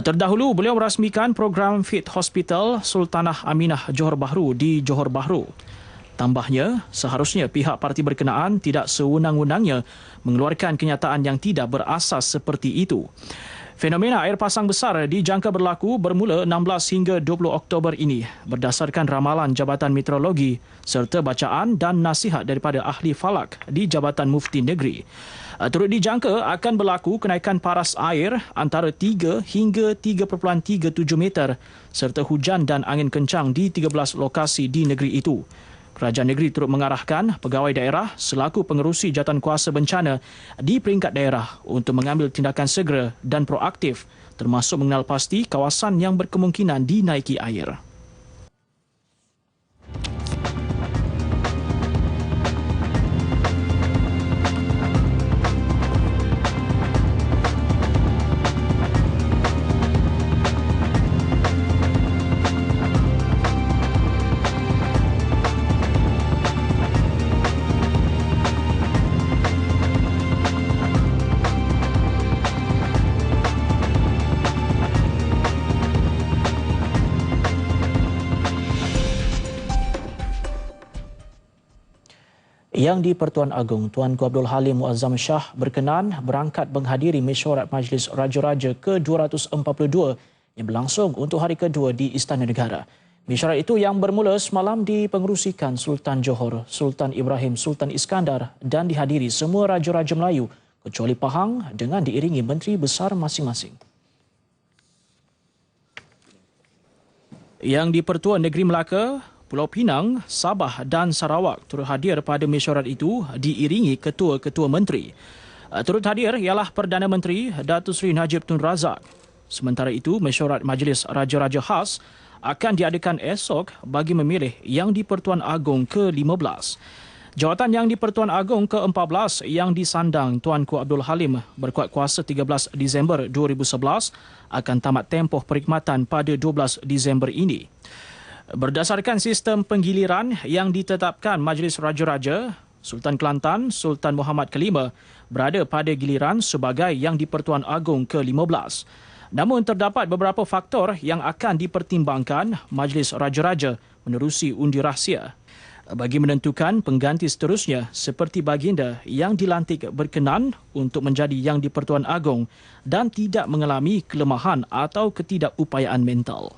Speaker 1: Terdahulu, beliau merasmikan program Fit Hospital Sultanah Aminah Johor Bahru di Johor Bahru. Tambahnya, seharusnya pihak parti berkenaan tidak sewenang-wenangnya mengeluarkan kenyataan yang tidak berasas seperti itu. Fenomena air pasang besar dijangka berlaku bermula 16 hingga 20 Oktober ini berdasarkan ramalan Jabatan Meteorologi serta bacaan dan nasihat daripada ahli falak di Jabatan Mufti Negeri. Turut dijangka akan berlaku kenaikan paras air antara 3 hingga 3.37 meter serta hujan dan angin kencang di 13 lokasi di negeri itu. Kerajaan negeri turut mengarahkan pegawai daerah selaku pengerusi jawatankuasa bencana di peringkat daerah untuk mengambil tindakan segera dan proaktif termasuk mengenal pasti kawasan yang berkemungkinan dinaiki air. Yang di-Pertuan Agong, Tuanku Abdul Halim Muazzam Shah berkenan berangkat menghadiri mesyuarat Majlis Raja-Raja ke-242 yang berlangsung untuk hari kedua di Istana Negara. Mesyuarat itu yang bermula semalam dipengerusikan Sultan Johor, Sultan Ibrahim Sultan Iskandar dan dihadiri semua Raja-Raja Melayu kecuali Pahang dengan diiringi Menteri Besar masing-masing. Yang di-Pertuan Negeri Melaka, Pulau Pinang, Sabah dan Sarawak turut hadir pada mesyuarat itu diiringi ketua-ketua menteri. Turut hadir ialah Perdana Menteri Datuk Seri Najib Tun Razak. Sementara itu, mesyuarat Majlis Raja-Raja Khas akan diadakan esok bagi memilih yang di-Pertuan Agong ke-15. Jawatan yang di-Pertuan Agong ke-14 yang disandang Tuanku Abdul Halim berkuat kuasa 13 Disember 2011 akan tamat tempoh perkhidmatan pada 12 Disember ini. Berdasarkan sistem penggiliran yang ditetapkan Majlis Raja-Raja, Sultan Kelantan, Sultan Muhammad Kelima berada pada giliran sebagai yang di-Pertuan Agong ke-15. Namun terdapat beberapa faktor yang akan dipertimbangkan Majlis Raja-Raja menerusi undi rahsia bagi menentukan pengganti seterusnya seperti baginda yang dilantik berkenan untuk menjadi yang di-Pertuan Agong dan tidak mengalami kelemahan atau ketidakupayaan mental.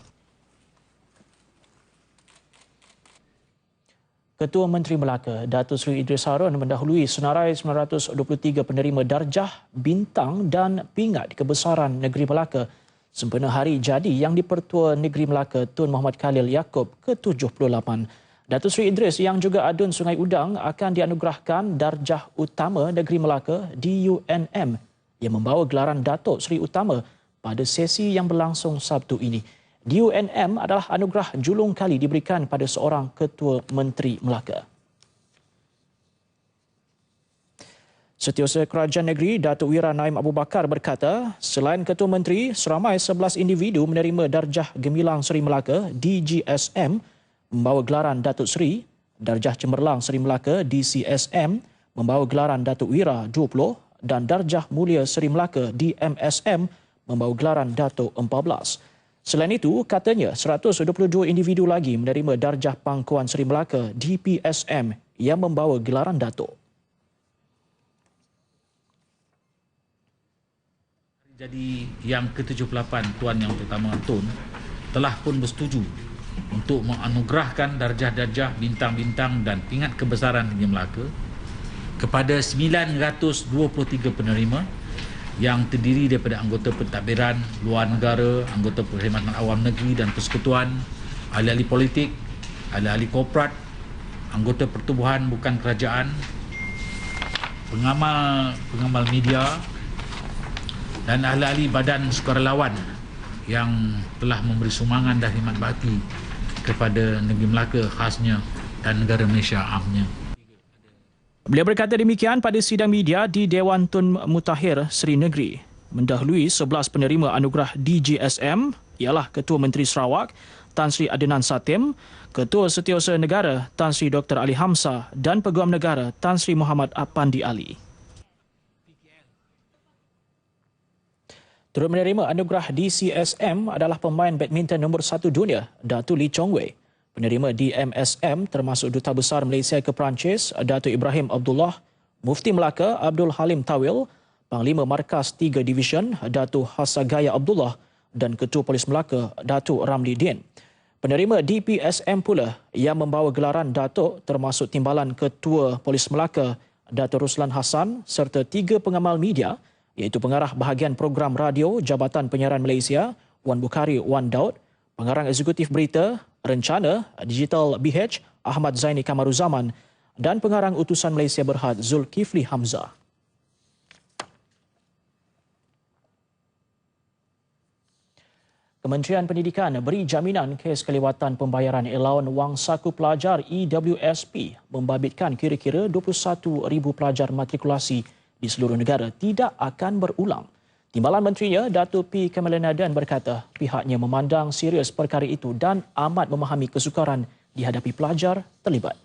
Speaker 1: Ketua Menteri Melaka, Datuk Seri Idris Harun mendahului senarai 923 penerima darjah, bintang dan pingat kebesaran Negeri Melaka sempena hari jadi yang di-Pertua Negeri Melaka Tun Muhammad Khalil Yaakob ke-78. Datuk Seri Idris yang juga adun Sungai Udang akan dianugerahkan darjah utama Negeri Melaka di UNM yang membawa gelaran Datuk Seri Utama pada sesi yang berlangsung Sabtu ini. DUNM adalah anugerah julung kali diberikan pada seorang Ketua Menteri Melaka. Setiausaha Kerajaan Negeri Datuk Wira Naim Abu Bakar berkata, selain Ketua Menteri, seramai 11 individu menerima darjah Gemilang Seri Melaka DGSM membawa gelaran Datuk Seri, darjah Cemerlang Seri Melaka DCSM membawa gelaran Datuk Wira 20 dan darjah Mulia Seri Melaka DMSM membawa gelaran Datuk 14. Selain itu, katanya 122 individu lagi menerima darjah Pangkuan Seri Melaka DPSM yang membawa gelaran Datuk.
Speaker 2: Jadi yang ke-78 Tuan Yang Pertama Tun telah pun bersetuju untuk menganugerahkan darjah-darjah bintang-bintang dan pingat kebesaran Negeri Melaka kepada 923 penerima yang terdiri daripada anggota pentadbiran luar negara, anggota perkhidmatan awam negeri dan persekutuan, ahli-ahli politik, ahli-ahli korporat, anggota pertubuhan bukan kerajaan, pengamal media dan ahli-ahli badan sukarelawan yang telah memberi sumbangan dan khidmat bakti kepada Negeri Melaka khasnya dan negara Malaysia amnya. Beliau berkata demikian pada sidang media di Dewan Tun Mutahir Seri Negeri. Mendahului 11 penerima anugerah DGSM ialah Ketua Menteri Sarawak Tan Sri Adnan Satem, Ketua Setiausaha Negara Tan Sri Dr. Ali Hamzah dan Peguam Negara Tan Sri Muhammad Apandi Ali. Turut menerima anugerah DCSM adalah pemain badminton nombor 1 dunia Datuk Lee Chong Wei. Penerima DMSM termasuk Duta Besar Malaysia ke Perancis, Datuk Ibrahim Abdullah, Mufti Melaka Abdul Halim Tawil,
Speaker 1: Panglima Markas 3 Division Datuk Hasagaya Abdullah dan Ketua Polis Melaka Datuk Ramli Din. Penerima DPSM pula yang membawa gelaran Datuk termasuk Timbalan Ketua Polis Melaka Datuk Ruslan Hassan serta 3 pengamal media iaitu pengarah bahagian program radio Jabatan Penyiaran Malaysia Wan Bukhari Wan Daud, pengarang eksekutif berita Rencana Digital BH Ahmad Zaini Kamaruzaman dan pengarang utusan Malaysia Berhad Zulkifli Hamzah. Kementerian Pendidikan beri jaminan kes kelewatan pembayaran allowance wang saku pelajar EWSP membabitkan kira-kira 21,000 pelajar matrikulasi di seluruh negara tidak akan berulang. Timbalan Menterinya, Datuk P. Kamaluddin berkata pihaknya memandang serius perkara itu dan amat memahami kesukaran dihadapi pelajar terlibat.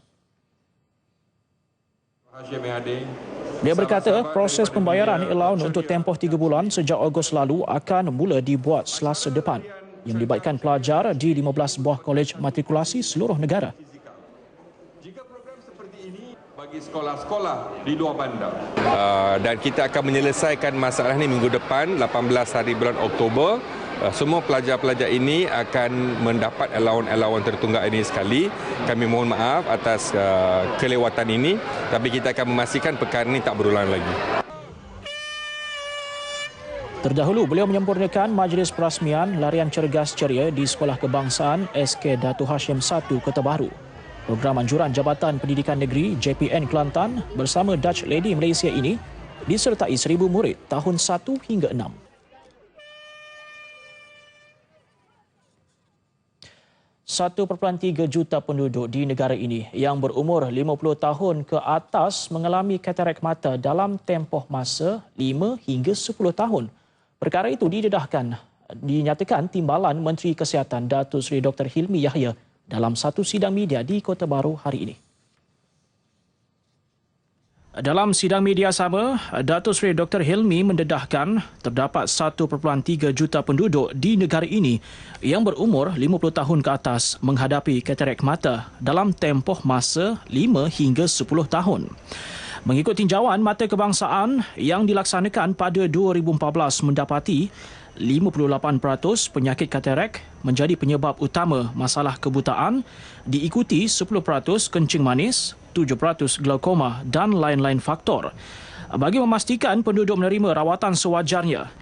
Speaker 1: Dia berkata proses pembayaran allowance untuk tempoh 3 bulan sejak Ogos lalu akan mula dibuat Selasa depan yang melibatkan pelajar di 15 buah kolej matrikulasi seluruh negara.
Speaker 3: Bagi sekolah-sekolah di luar bandar. Dan kita akan menyelesaikan masalah ini minggu depan, 18 hari bulan Oktober. Semua pelajar-pelajar ini akan mendapat allowance tertunggak ini sekali. Kami mohon maaf atas kelewatan ini, tapi kita akan memastikan perkara ini tak berulang lagi.
Speaker 1: Terdahulu, beliau menyempurnakan majlis perasmian larian cergas ceria di Sekolah Kebangsaan SK Datuk Hashim 1 Kota Baru. Program anjuran Jabatan Pendidikan Negeri JPN Kelantan bersama Dutch Lady Malaysia ini disertai 1,000 murid tahun 1 hingga 6. 1.3 juta penduduk di negara ini yang berumur 50 tahun ke atas mengalami katarak mata dalam tempoh masa 5 hingga 10 tahun. Perkara itu dinyatakan Timbalan Menteri Kesihatan Datuk Seri Dr. Hilmi Yahya dalam satu sidang media di Kota Baru hari ini. Dalam sidang media sama, Datuk Seri Dr. Hilmi mendedahkan terdapat 1.3 juta penduduk di negara ini yang berumur 50 tahun ke atas menghadapi katarak mata dalam tempoh masa 5 hingga 10 tahun. Mengikut tinjauan Mata Kebangsaan yang dilaksanakan pada 2014 mendapati 58% penyakit katarak menjadi penyebab utama masalah kebutaan, diikuti 10% kencing manis, 7% glaukoma dan lain-lain faktor. Bagi memastikan penduduk menerima rawatan sewajarnya,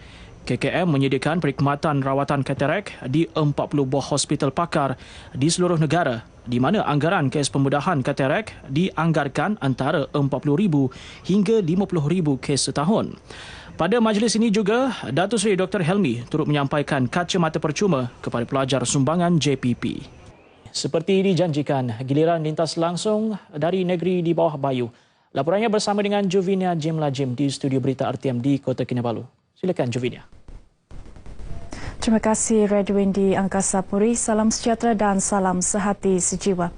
Speaker 1: KKM menyediakan perkhidmatan rawatan katarak di 40 buah hospital pakar di seluruh negara, di mana anggaran kes pemudahan katarak dianggarkan antara 40,000 hingga 50,000 kes setahun. Pada majlis ini juga, Datuk Seri Dr. Helmi turut menyampaikan kacamata percuma kepada pelajar sumbangan JPP. Seperti dijanjikan, giliran lintas langsung dari negeri di bawah Bayu. Laporannya bersama dengan Jovinia Jim Lajim di studio berita RTM di Kota Kinabalu. Silakan Jovinia.
Speaker 4: Terima kasih Redwin di Angkasa Puri. Salam sejahtera dan salam sehati sejiwa.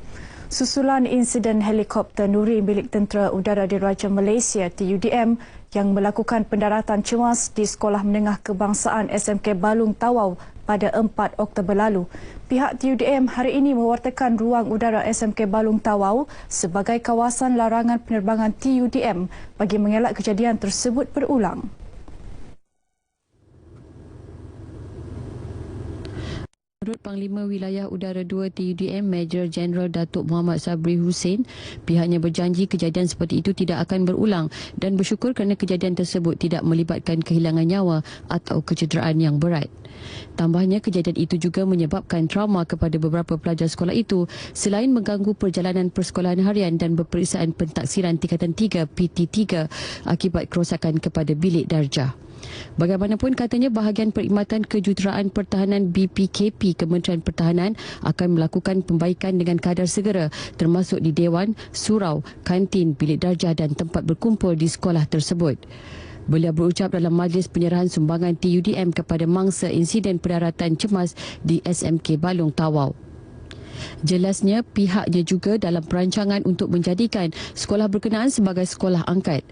Speaker 4: Susulan insiden helikopter Nuri milik Tentera Udara Diraja Malaysia TUDM yang melakukan pendaratan cemas di Sekolah Menengah Kebangsaan SMK Balung Tawau pada 4 Oktober lalu. Pihak TUDM hari ini mewartakan ruang udara SMK Balung Tawau sebagai kawasan larangan penerbangan TUDM bagi mengelak kejadian tersebut berulang.
Speaker 23: Menurut Panglima Wilayah Udara 2 TUDM Major Jeneral Datuk Muhammad Sabri Hussein, pihaknya berjanji kejadian seperti itu tidak akan berulang dan bersyukur kerana kejadian tersebut tidak melibatkan kehilangan nyawa atau kecederaan yang berat. Tambahnya, kejadian itu juga menyebabkan trauma kepada beberapa pelajar sekolah itu selain mengganggu perjalanan persekolahan harian dan peperiksaan pentaksiran tingkatan 3 PT3 akibat kerosakan kepada bilik darjah. Bagaimanapun, katanya bahagian perkhidmatan kejuruteraan pertahanan BPKP Kementerian Pertahanan akan melakukan pembaikan dengan kadar segera termasuk di Dewan, Surau, kantin, bilik darjah dan tempat berkumpul di sekolah tersebut. Beliau berucap dalam majlis penyerahan sumbangan TUDM kepada mangsa insiden pendaratan cemas di SMK Balung Tawau. Jelasnya, pihaknya juga dalam perancangan untuk menjadikan sekolah berkenaan sebagai sekolah angkat.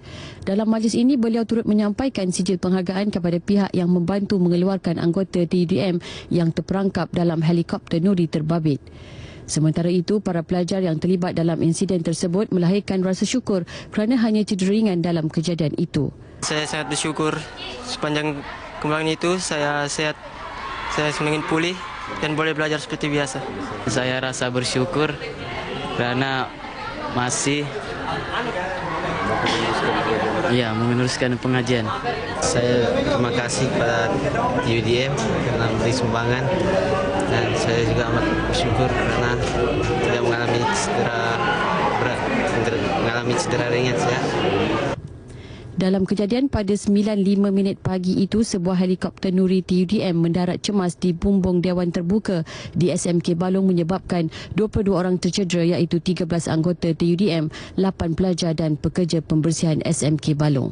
Speaker 23: Dalam majlis ini, beliau turut menyampaikan sijil penghargaan kepada pihak yang membantu mengeluarkan anggota TUDM yang terperangkap dalam helikopter Nuri terbabit. Sementara itu, para pelajar yang terlibat dalam insiden tersebut melahirkan rasa syukur kerana hanya cedera ringan dalam kejadian itu.
Speaker 5: Saya sangat bersyukur sepanjang kemarin itu saya sehat, saya semakin pulih dan boleh belajar seperti biasa.
Speaker 6: Saya rasa bersyukur karena masih meneruskan pengajian.
Speaker 5: Saya terima kasih kepada UDM karena memberi sumbangan dan saya juga amat bersyukur karena tidak mengalami cedera berat, mengalami cedera ringan saya.
Speaker 23: Dalam kejadian pada 9.05 minit pagi itu, sebuah helikopter Nuri TUDM mendarat cemas di bumbung Dewan Terbuka di SMK Balong menyebabkan 22 orang tercedera iaitu 13 anggota TUDM, 8 pelajar dan pekerja pembersihan SMK Balong.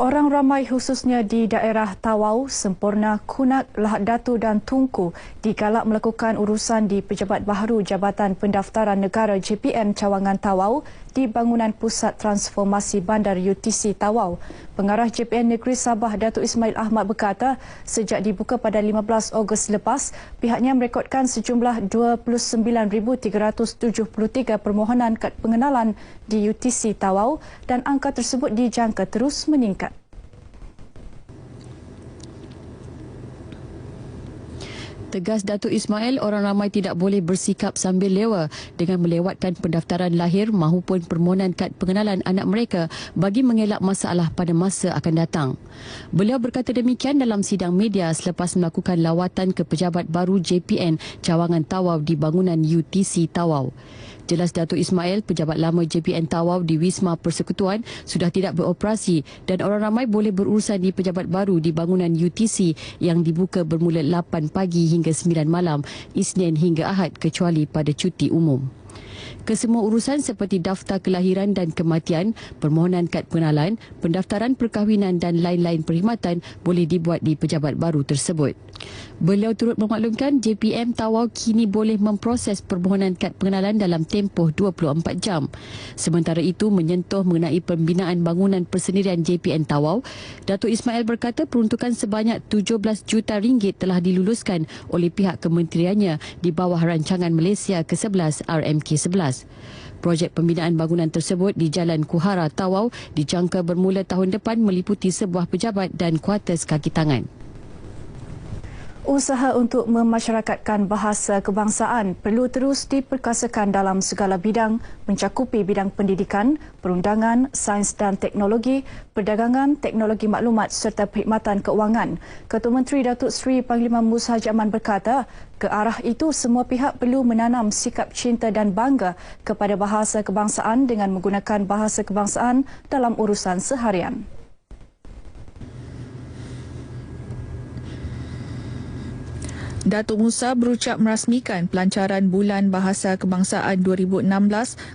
Speaker 4: Orang ramai khususnya di daerah Tawau, Sempurna, Kunak, Lahad Datu dan Tunku digalak melakukan urusan di Pejabat Baharu Jabatan Pendaftaran Negara JPN Cawangan Tawau di bangunan Pusat Transformasi Bandar UTC Tawau. Pengarah JPN Negeri Sabah Datuk Ismail Ahmad berkata, sejak dibuka pada 15 Ogos lepas, pihaknya merekodkan sejumlah 29,373 permohonan kad pengenalan di UTC Tawau dan angka tersebut dijangka terus meningkat.
Speaker 23: Tegas Datuk Ismail, orang ramai tidak boleh bersikap sambil lewa dengan melewatkan pendaftaran lahir maupun permohonan kad pengenalan anak mereka bagi mengelak masalah pada masa akan datang. Beliau berkata demikian dalam sidang media selepas melakukan lawatan ke Pejabat Baru JPN Cawangan Tawau di bangunan UTC Tawau. Jelas Datuk Ismail, pejabat lama JPN Tawau di Wisma Persekutuan sudah tidak beroperasi dan orang ramai boleh berurusan di pejabat baru di bangunan UTC yang dibuka bermula 8 pagi hingga 9 malam, Isnin hingga Ahad kecuali pada cuti umum. Kesemua urusan seperti daftar kelahiran dan kematian, permohonan kad pengenalan, pendaftaran perkahwinan dan lain-lain perkhidmatan boleh dibuat di pejabat baru tersebut. Beliau turut memaklumkan JPM Tawau kini boleh memproses permohonan kad pengenalan dalam tempoh 24 jam. Sementara itu, menyentuh mengenai pembinaan bangunan persendirian JPN Tawau, Datuk Ismail berkata peruntukan sebanyak 17 juta ringgit telah diluluskan oleh pihak kementeriannya di bawah rancangan Malaysia ke-11 RMK-11. Projek pembinaan bangunan tersebut di Jalan Kuhara Tawau dijangka bermula tahun depan meliputi sebuah pejabat dan kuartus kaki tangan.
Speaker 4: Usaha untuk memasyarakatkan bahasa kebangsaan perlu terus diperkasakan dalam segala bidang, mencakupi bidang pendidikan, perundangan, sains dan teknologi, perdagangan, teknologi maklumat serta perkhidmatan keuangan. Ketua Menteri Datuk Seri Panglima Musa Haji Aman berkata, ke arah itu semua pihak perlu menanam sikap cinta dan bangga kepada bahasa kebangsaan dengan menggunakan bahasa kebangsaan dalam urusan seharian.
Speaker 8: Datuk Musa berucap merasmikan pelancaran Bulan Bahasa Kebangsaan 2016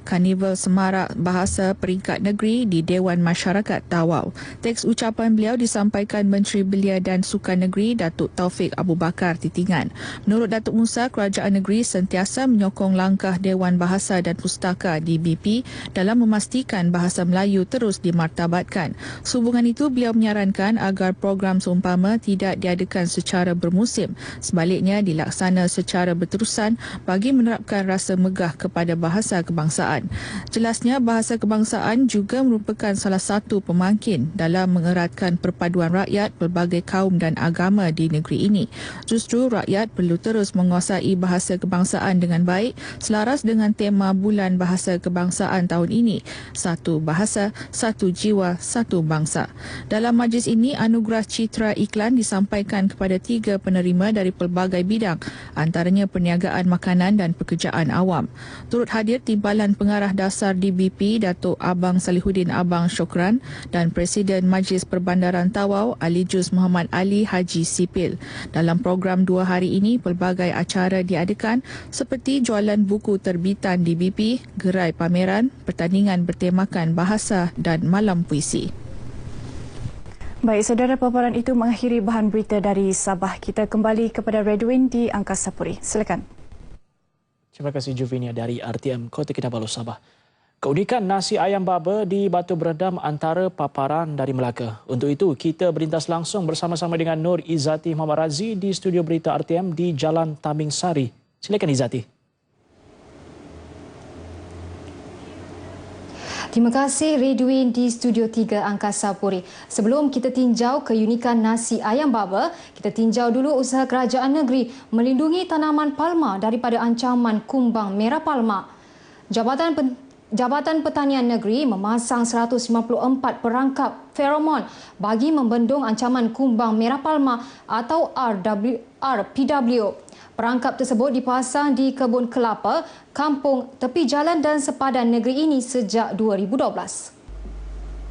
Speaker 8: Karnival Semarak Bahasa Peringkat Negeri di Dewan Masyarakat Tawau. Teks ucapan beliau disampaikan Menteri Belia dan Sukan Negeri Datuk Taufik Abu Bakar Titingan. Menurut Datuk Musa, kerajaan negeri sentiasa menyokong langkah Dewan Bahasa dan Pustaka DBP dalam memastikan bahasa Melayu terus dimartabatkan. Sehubungan itu, beliau menyarankan agar program seumpama tidak diadakan secara bermusim, sebaliknya dilaksana secara berterusan bagi menerapkan rasa megah kepada bahasa kebangsaan. Jelasnya, bahasa kebangsaan juga merupakan salah satu pemangkin dalam mengeratkan perpaduan rakyat pelbagai kaum dan agama di negeri ini. Justru rakyat perlu terus menguasai bahasa kebangsaan dengan baik selaras dengan tema Bulan Bahasa Kebangsaan tahun ini, Satu Bahasa, Satu Jiwa, Satu Bangsa. Dalam majlis ini, anugerah citra iklan disampaikan kepada 3 penerima dari pelbagai bidang, antaranya perniagaan makanan dan pekerjaan awam. Turut hadir Timbalan Pengarah Dasar DBP Datuk Abang Salihuddin Abang Syokran dan Presiden Majlis Perbandaran Tawau Ali Juz Muhammad Ali Haji Sipil. Dalam program 2 hari ini, pelbagai acara diadakan seperti jualan buku terbitan DBP, gerai pameran, pertandingan bertemakan bahasa dan malam puisi.
Speaker 4: Baik, saudara, paparan itu mengakhiri bahan berita dari Sabah. Kita kembali kepada Redwin di Angkasa Puri. Silakan.
Speaker 1: Terima kasih Juvinia dari RTM Kota Kinabalu, Sabah. Keunikan nasi ayam baba di Batu Beredam antara paparan dari Melaka. Untuk itu, kita berlintas langsung bersama-sama dengan Nur Izzati Muhammad Razi di studio berita RTM di Jalan Taming Sari. Silakan Izzati.
Speaker 9: Terima kasih Redwin di Studio 3 Angkasa Puri. Sebelum kita tinjau keunikan nasi ayam baba, kita tinjau dulu usaha kerajaan negeri melindungi tanaman palma daripada ancaman kumbang merah palma. Jabatan Pertanian Negeri memasang 154 perangkap feromon bagi membendung ancaman kumbang merah palma atau RPW. Perangkap tersebut dipasang di kebun kelapa, kampung, tepi jalan dan sepadan negeri ini sejak 2012.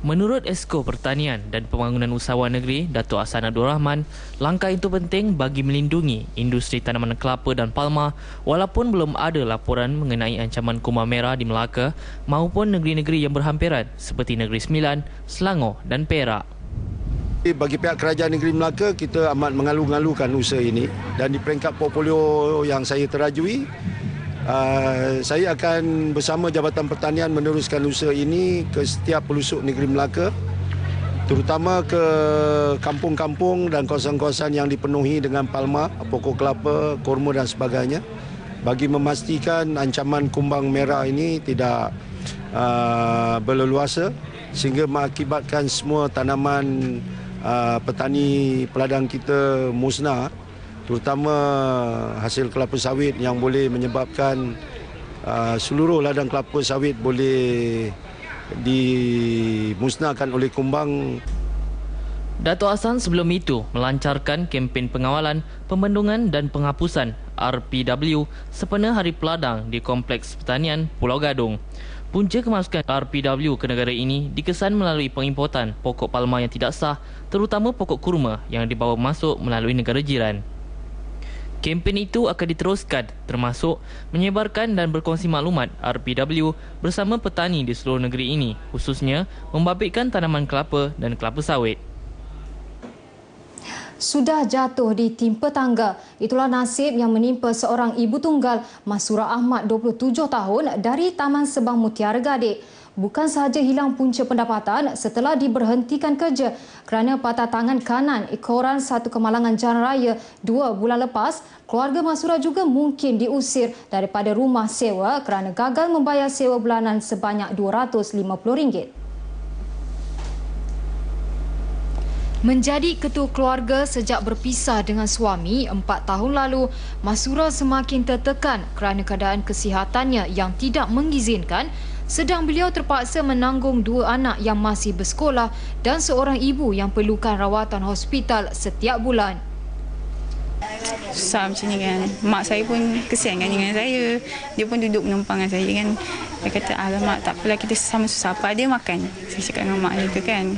Speaker 10: Menurut Esko Pertanian dan Pembangunan Usahawan Negeri, Datuk Ahsan Abdul Rahman, langkah itu penting bagi melindungi industri tanaman kelapa dan palma walaupun belum ada laporan mengenai ancaman kumbang merah di Melaka maupun negeri-negeri yang berhampiran seperti Negeri Sembilan, Selangor dan Perak.
Speaker 12: Bagi pihak Kerajaan Negeri Melaka, kita amat mengalu-ngalukan usaha ini dan di peringkat portfolio yang saya terajui, saya akan bersama Jabatan Pertanian meneruskan usaha ini ke setiap pelosok negeri Melaka, terutama ke kampung-kampung dan kawasan-kawasan yang dipenuhi dengan palma, pokok kelapa, kurma dan sebagainya, bagi memastikan ancaman kumbang merah ini tidak berleluasa sehingga mengakibatkan semua tanaman petani peladang kita musnah, terutama hasil kelapa sawit yang boleh menyebabkan seluruh ladang kelapa sawit boleh dimusnahkan oleh kumbang.
Speaker 10: Datuk Ahsan sebelum itu melancarkan kempen pengawalan, pembendungan dan penghapusan RPW sempena Hari Peladang di Kompleks Pertanian Pulau Gadung. Punca kemasukan RPW ke negara ini dikesan melalui pengimportan pokok palma yang tidak sah, terutama pokok kurma yang dibawa masuk melalui negara jiran. Kempen itu akan diteruskan termasuk menyebarkan dan berkongsi maklumat RPW bersama petani di seluruh negeri ini, khususnya membabitkan tanaman kelapa dan kelapa sawit.
Speaker 9: Sudah jatuh ditimpa tangga. Itulah nasib yang menimpa seorang ibu tunggal, Masura Ahmad 27 tahun dari Taman Sebang Mutiara Gading. Bukan sahaja hilang punca pendapatan setelah diberhentikan kerja kerana patah tangan kanan ekoran satu kemalangan jalan raya 2 bulan lepas, keluarga Masura juga mungkin diusir daripada rumah sewa kerana gagal membayar sewa bulanan sebanyak RM250. Menjadi ketua keluarga sejak berpisah dengan suami 4 tahun lalu, Masura semakin tertekan kerana keadaan kesihatannya yang tidak mengizinkan, sedang beliau terpaksa menanggung 2 anak yang masih bersekolah dan seorang ibu yang perlukan rawatan hospital setiap bulan.
Speaker 24: Susah macam ni kan. Mak saya pun kesian kan dengan saya. Dia pun duduk menumpang dengan saya kan. Dia kata, alamak tak apalah kita sama susah apa dia makan. Saya cakap dengan mak dia kan.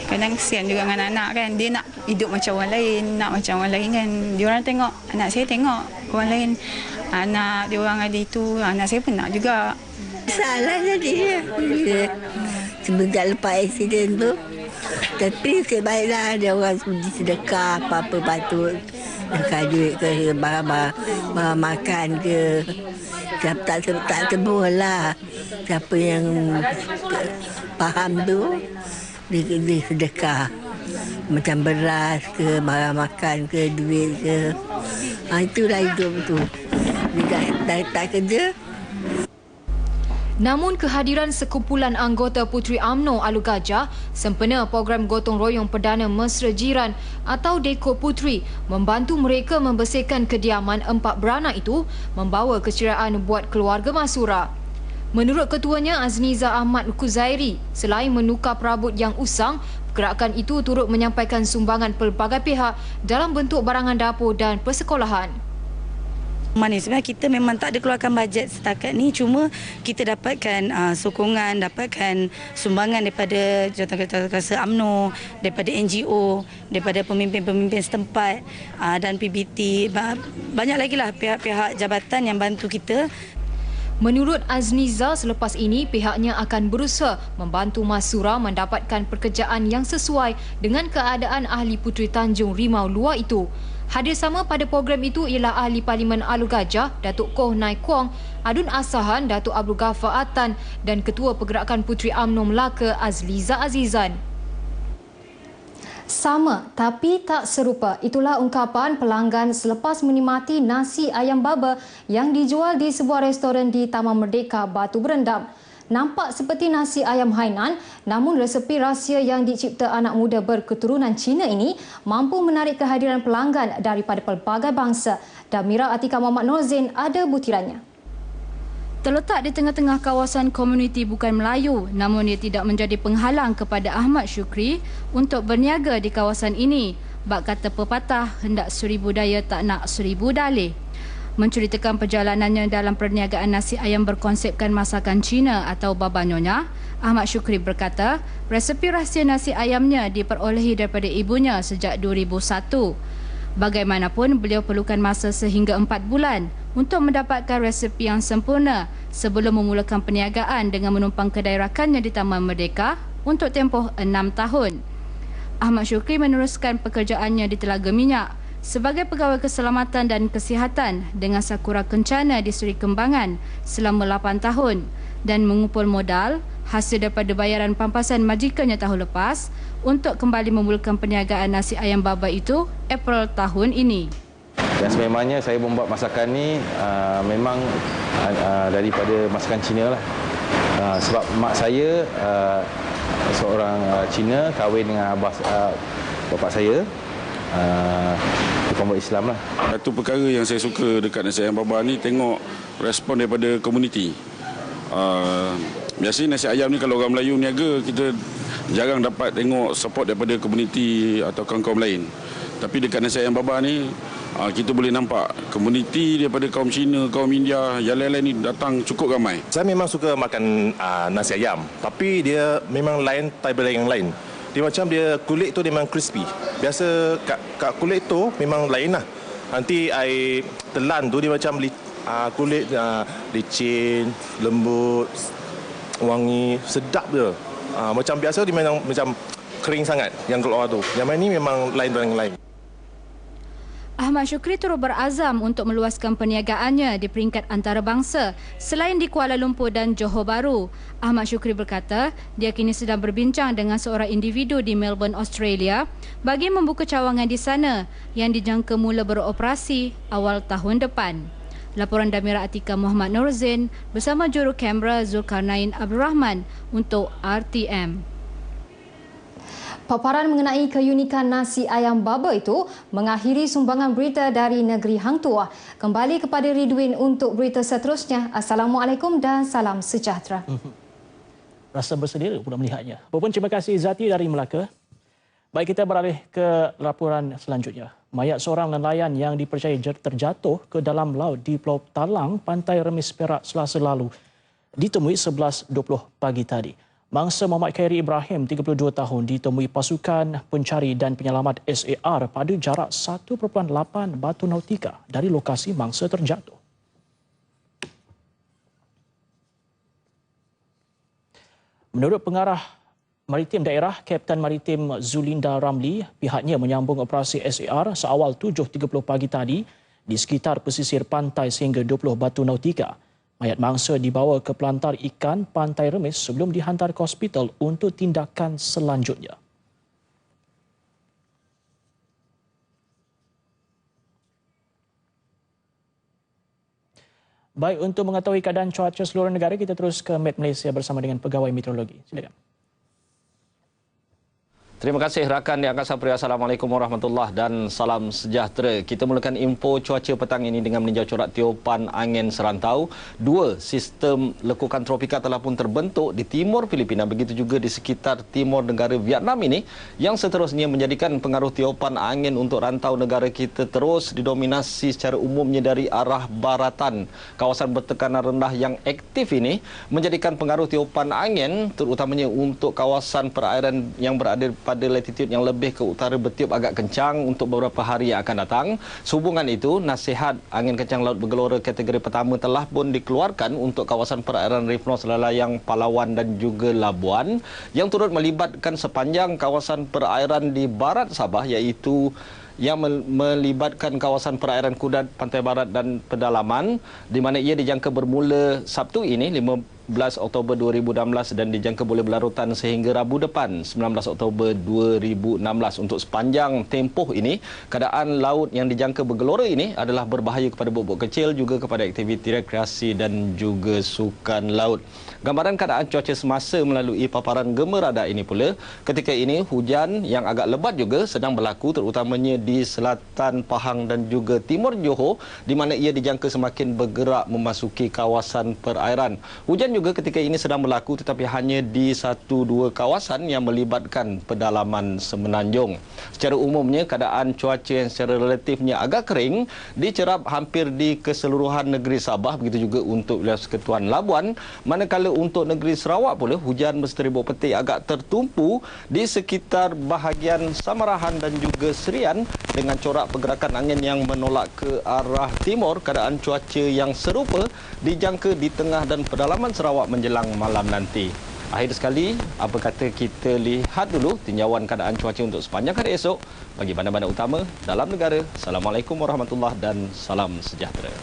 Speaker 24: Kadang kesian juga dengan anak kan. Dia nak hidup macam orang lain, nak macam orang lain kan. Dia orang tengok, anak saya tengok orang lain. Anak dia orang ada itu, anak saya pun nak juga.
Speaker 25: Salah jadi sebentar lepas accident tu. Tapi sebaiklah ada orang sudi sedekah apa-apa patut. Sedekah duit ke barang-barang makan ke. Tak semualah. Siapa yang faham tu dia sedekah. Macam beras ke, barang makan ke, duit ke. Itulah hidup tu. Dia tak kerja.
Speaker 9: Namun kehadiran sekumpulan anggota Puteri UMNO Alu Gajah sempena program gotong royong Perdana Mesra Jiran atau Deko Puteri membantu mereka membersihkan kediaman 4 beranak itu membawa keceriaan buat keluarga Masura. Menurut ketuanya Azniza Ahmad Kuzairi, selain menukar perabot yang usang, gerakan itu turut menyampaikan sumbangan pelbagai pihak dalam bentuk barangan dapur dan persekolahan.
Speaker 24: Sebenarnya kita memang tak ada keluarkan bajet setakat ni, cuma kita dapatkan sokongan, dapatkan sumbangan daripada jawatan kuasa UMNO, daripada NGO, daripada pemimpin-pemimpin setempat dan PBT. Banyak lagi lah pihak-pihak jabatan yang bantu kita.
Speaker 9: Menurut Azniza, selepas ini pihaknya akan berusaha membantu Masura mendapatkan pekerjaan yang sesuai dengan keadaan ahli Puteri Tanjung Rimau Luar itu. Hadir sama pada program itu ialah Ahli Parlimen Alu Gajah, Datuk Koh Nai Kuang, Adun Asahan, Datuk Abdul Ghaffar Atan dan Ketua Pergerakan Puteri UMNO Melaka Azliza Azizan. Sama tapi tak serupa. Itulah ungkapan pelanggan selepas menikmati nasi ayam baba yang dijual di sebuah restoran di Taman Merdeka, Batu Berendam. Nampak seperti nasi ayam Hainan, namun resepi rahsia yang dicipta anak muda berketurunan Cina ini mampu menarik kehadiran pelanggan daripada pelbagai bangsa. Damira Atika Muhammad Nordin ada butirannya.
Speaker 7: Terletak di tengah-tengah kawasan komuniti bukan Melayu, namun ia tidak menjadi penghalang kepada Ahmad Syukri untuk berniaga di kawasan ini. Bak kata pepatah, hendak 1000 daya tak nak 1000 dalih. Menceritakan perjalanannya dalam perniagaan nasi ayam berkonsepkan masakan Cina atau Baba Nyonya, Ahmad Syukri berkata, resepi rahsia nasi ayamnya diperolehi daripada ibunya sejak 2001. Bagaimanapun, beliau perlukan masa sehingga 4 bulan untuk mendapatkan resepi yang sempurna sebelum memulakan perniagaan dengan menumpang kedai rakannya di Taman Merdeka untuk tempoh 6 tahun. Ahmad Syukri meneruskan pekerjaannya di Telaga Minyak sebagai pegawai keselamatan dan kesihatan dengan Sakura Kencana di Seri Kembangan selama 8 tahun dan mengumpul modal hasil daripada bayaran pampasan majikannya tahun lepas untuk kembali memulakan perniagaan nasi ayam Baba itu April tahun ini.
Speaker 11: Dan sememangnya saya membuat masakan ni memang daripada masakan Cina lah. Sebab mak saya seorang Cina kahwin dengan bapa saya. Kelompok Islam lah.
Speaker 13: Satu perkara yang saya suka dekat nasi ayam Baba ni tengok respon daripada komuniti. Biasanya nasi ayam ni kalau orang Melayu niaga, kita jarang dapat tengok support daripada komuniti atau kaum-kaum lain. Tapi dekat nasi ayam Baba ni kita boleh nampak komuniti daripada kaum Cina, kaum India, yang lain-lain ni datang cukup ramai.
Speaker 14: Saya memang suka makan nasi ayam, tapi dia memang lain daripada yang lain. Dia macam dia kulit tu dia memang crispy. Biasa kat kulit tu memang lain lah. Nanti air telan tu dia macam kulit licin, lembut, wangi, sedap je. Macam biasa dia memang macam kering sangat yang keluar tu. Yang ini memang lain dari yang lain.
Speaker 7: Ahmad Syukri turut berazam untuk meluaskan perniagaannya di peringkat antarabangsa selain di Kuala Lumpur dan Johor Bahru. Ahmad Syukri berkata, dia kini sedang berbincang dengan seorang individu di Melbourne, Australia bagi membuka cawangan di sana yang dijangka mula beroperasi awal tahun depan. Laporan Damira Atika Muhammad Nordin bersama juru kamera Zulkarnain Abdul Rahman untuk RTM.
Speaker 9: Paparan mengenai keunikan nasi ayam Baba itu mengakhiri sumbangan berita dari negeri Hang Tuah. Kembali kepada Ridwin untuk berita seterusnya. Assalamualaikum dan salam sejahtera.
Speaker 1: Rasa bersedia pula melihatnya. Apapun, terima kasih Zati dari Melaka. Baik, kita beralih ke laporan selanjutnya. Mayat seorang nelayan yang dipercayai terjatuh ke dalam laut di Pulau Talang, Pantai Remis Perak Selasa lalu ditemui 11.20 pagi tadi. Mangsa Muhammad Khairi Ibrahim, 32 tahun, ditemui pasukan pencari dan penyelamat SAR pada jarak 1.8 batu nautika dari lokasi mangsa terjatuh. Menurut pengarah Maritim Daerah, Kapten Maritim Zulinda Ramli, pihaknya menyambung operasi SAR seawal 7.30 pagi tadi di sekitar pesisir pantai sehingga 20 batu nautika. Mayat mangsa dibawa ke pelantar ikan Pantai Remis sebelum dihantar ke hospital untuk tindakan selanjutnya. Baik, untuk mengetahui keadaan cuaca seluruh negara, kita terus ke Met Malaysia bersama dengan pegawai meteorologi. Silakan.
Speaker 16: Terima kasih rakan di Angkasa Pria. Assalamualaikum warahmatullahi dan salam sejahtera. Kita mulakan info cuaca petang ini dengan meninjau corak tiupan angin serantau. Dua sistem lekukan tropika telah pun terbentuk di timur Filipina, begitu juga di sekitar timur negara Vietnam ini, yang seterusnya menjadikan pengaruh tiupan angin untuk rantau negara kita terus didominasi secara umumnya dari arah baratan. Kawasan bertekanan rendah yang aktif ini menjadikan pengaruh tiupan angin terutamanya untuk kawasan perairan yang berada pada latitude yang lebih ke utara bertiup agak kencang untuk beberapa hari yang akan datang. Sehubungan itu, nasihat angin kencang laut bergelora kategori pertama telah pun dikeluarkan untuk kawasan perairan Reef North, Selayang, Palawan dan juga Labuan yang turut melibatkan sepanjang kawasan perairan di barat Sabah, iaitu yang melibatkan kawasan perairan Kudat, Pantai Barat dan Pedalaman, di mana ia dijangka bermula Sabtu ini Oktober 2016 dan dijangka boleh berlarutan sehingga Rabu depan 19 Oktober 2016. Untuk sepanjang tempoh ini, keadaan laut yang dijangka bergelora ini adalah berbahaya kepada bot-bot kecil, juga kepada aktiviti rekreasi dan juga sukan laut. Gambaran keadaan cuaca semasa melalui paparan gema radar ini pula, ketika ini hujan yang agak lebat juga sedang berlaku, terutamanya di selatan Pahang dan juga timur Johor, di mana ia dijangka semakin bergerak memasuki kawasan perairan. Hujan juga ketika ini sedang berlaku, tetapi hanya di 1-2 kawasan yang melibatkan pedalaman semenanjung. Secara umumnya, keadaan cuaca yang secara relatifnya agak kering dicerap hampir di keseluruhan negeri Sabah, begitu juga untuk wilayah Persekutuan Labuan. Manakala untuk negeri Sarawak pula, hujan berseteribut petir agak tertumpu di sekitar bahagian Samarahan dan juga Serian dengan corak pergerakan angin yang menolak ke arah timur. Keadaan cuaca yang serupa dijangka di tengah dan pedalaman Sarawak menjelang malam nanti. Akhir sekali, apa kata kita lihat dulu tinjauan keadaan cuaca untuk sepanjang hari esok bagi bandar-bandar utama dalam negara. Assalamualaikum warahmatullahi dan salam sejahtera.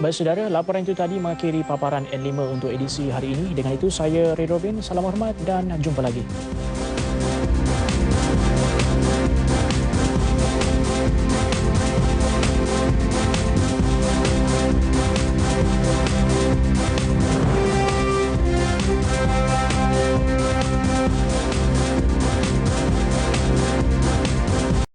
Speaker 1: Baik saudara, laporan itu tadi mengakhiri paparan N5 untuk edisi hari ini. Dengan itu saya Ray Robin, salam hormat dan jumpa lagi.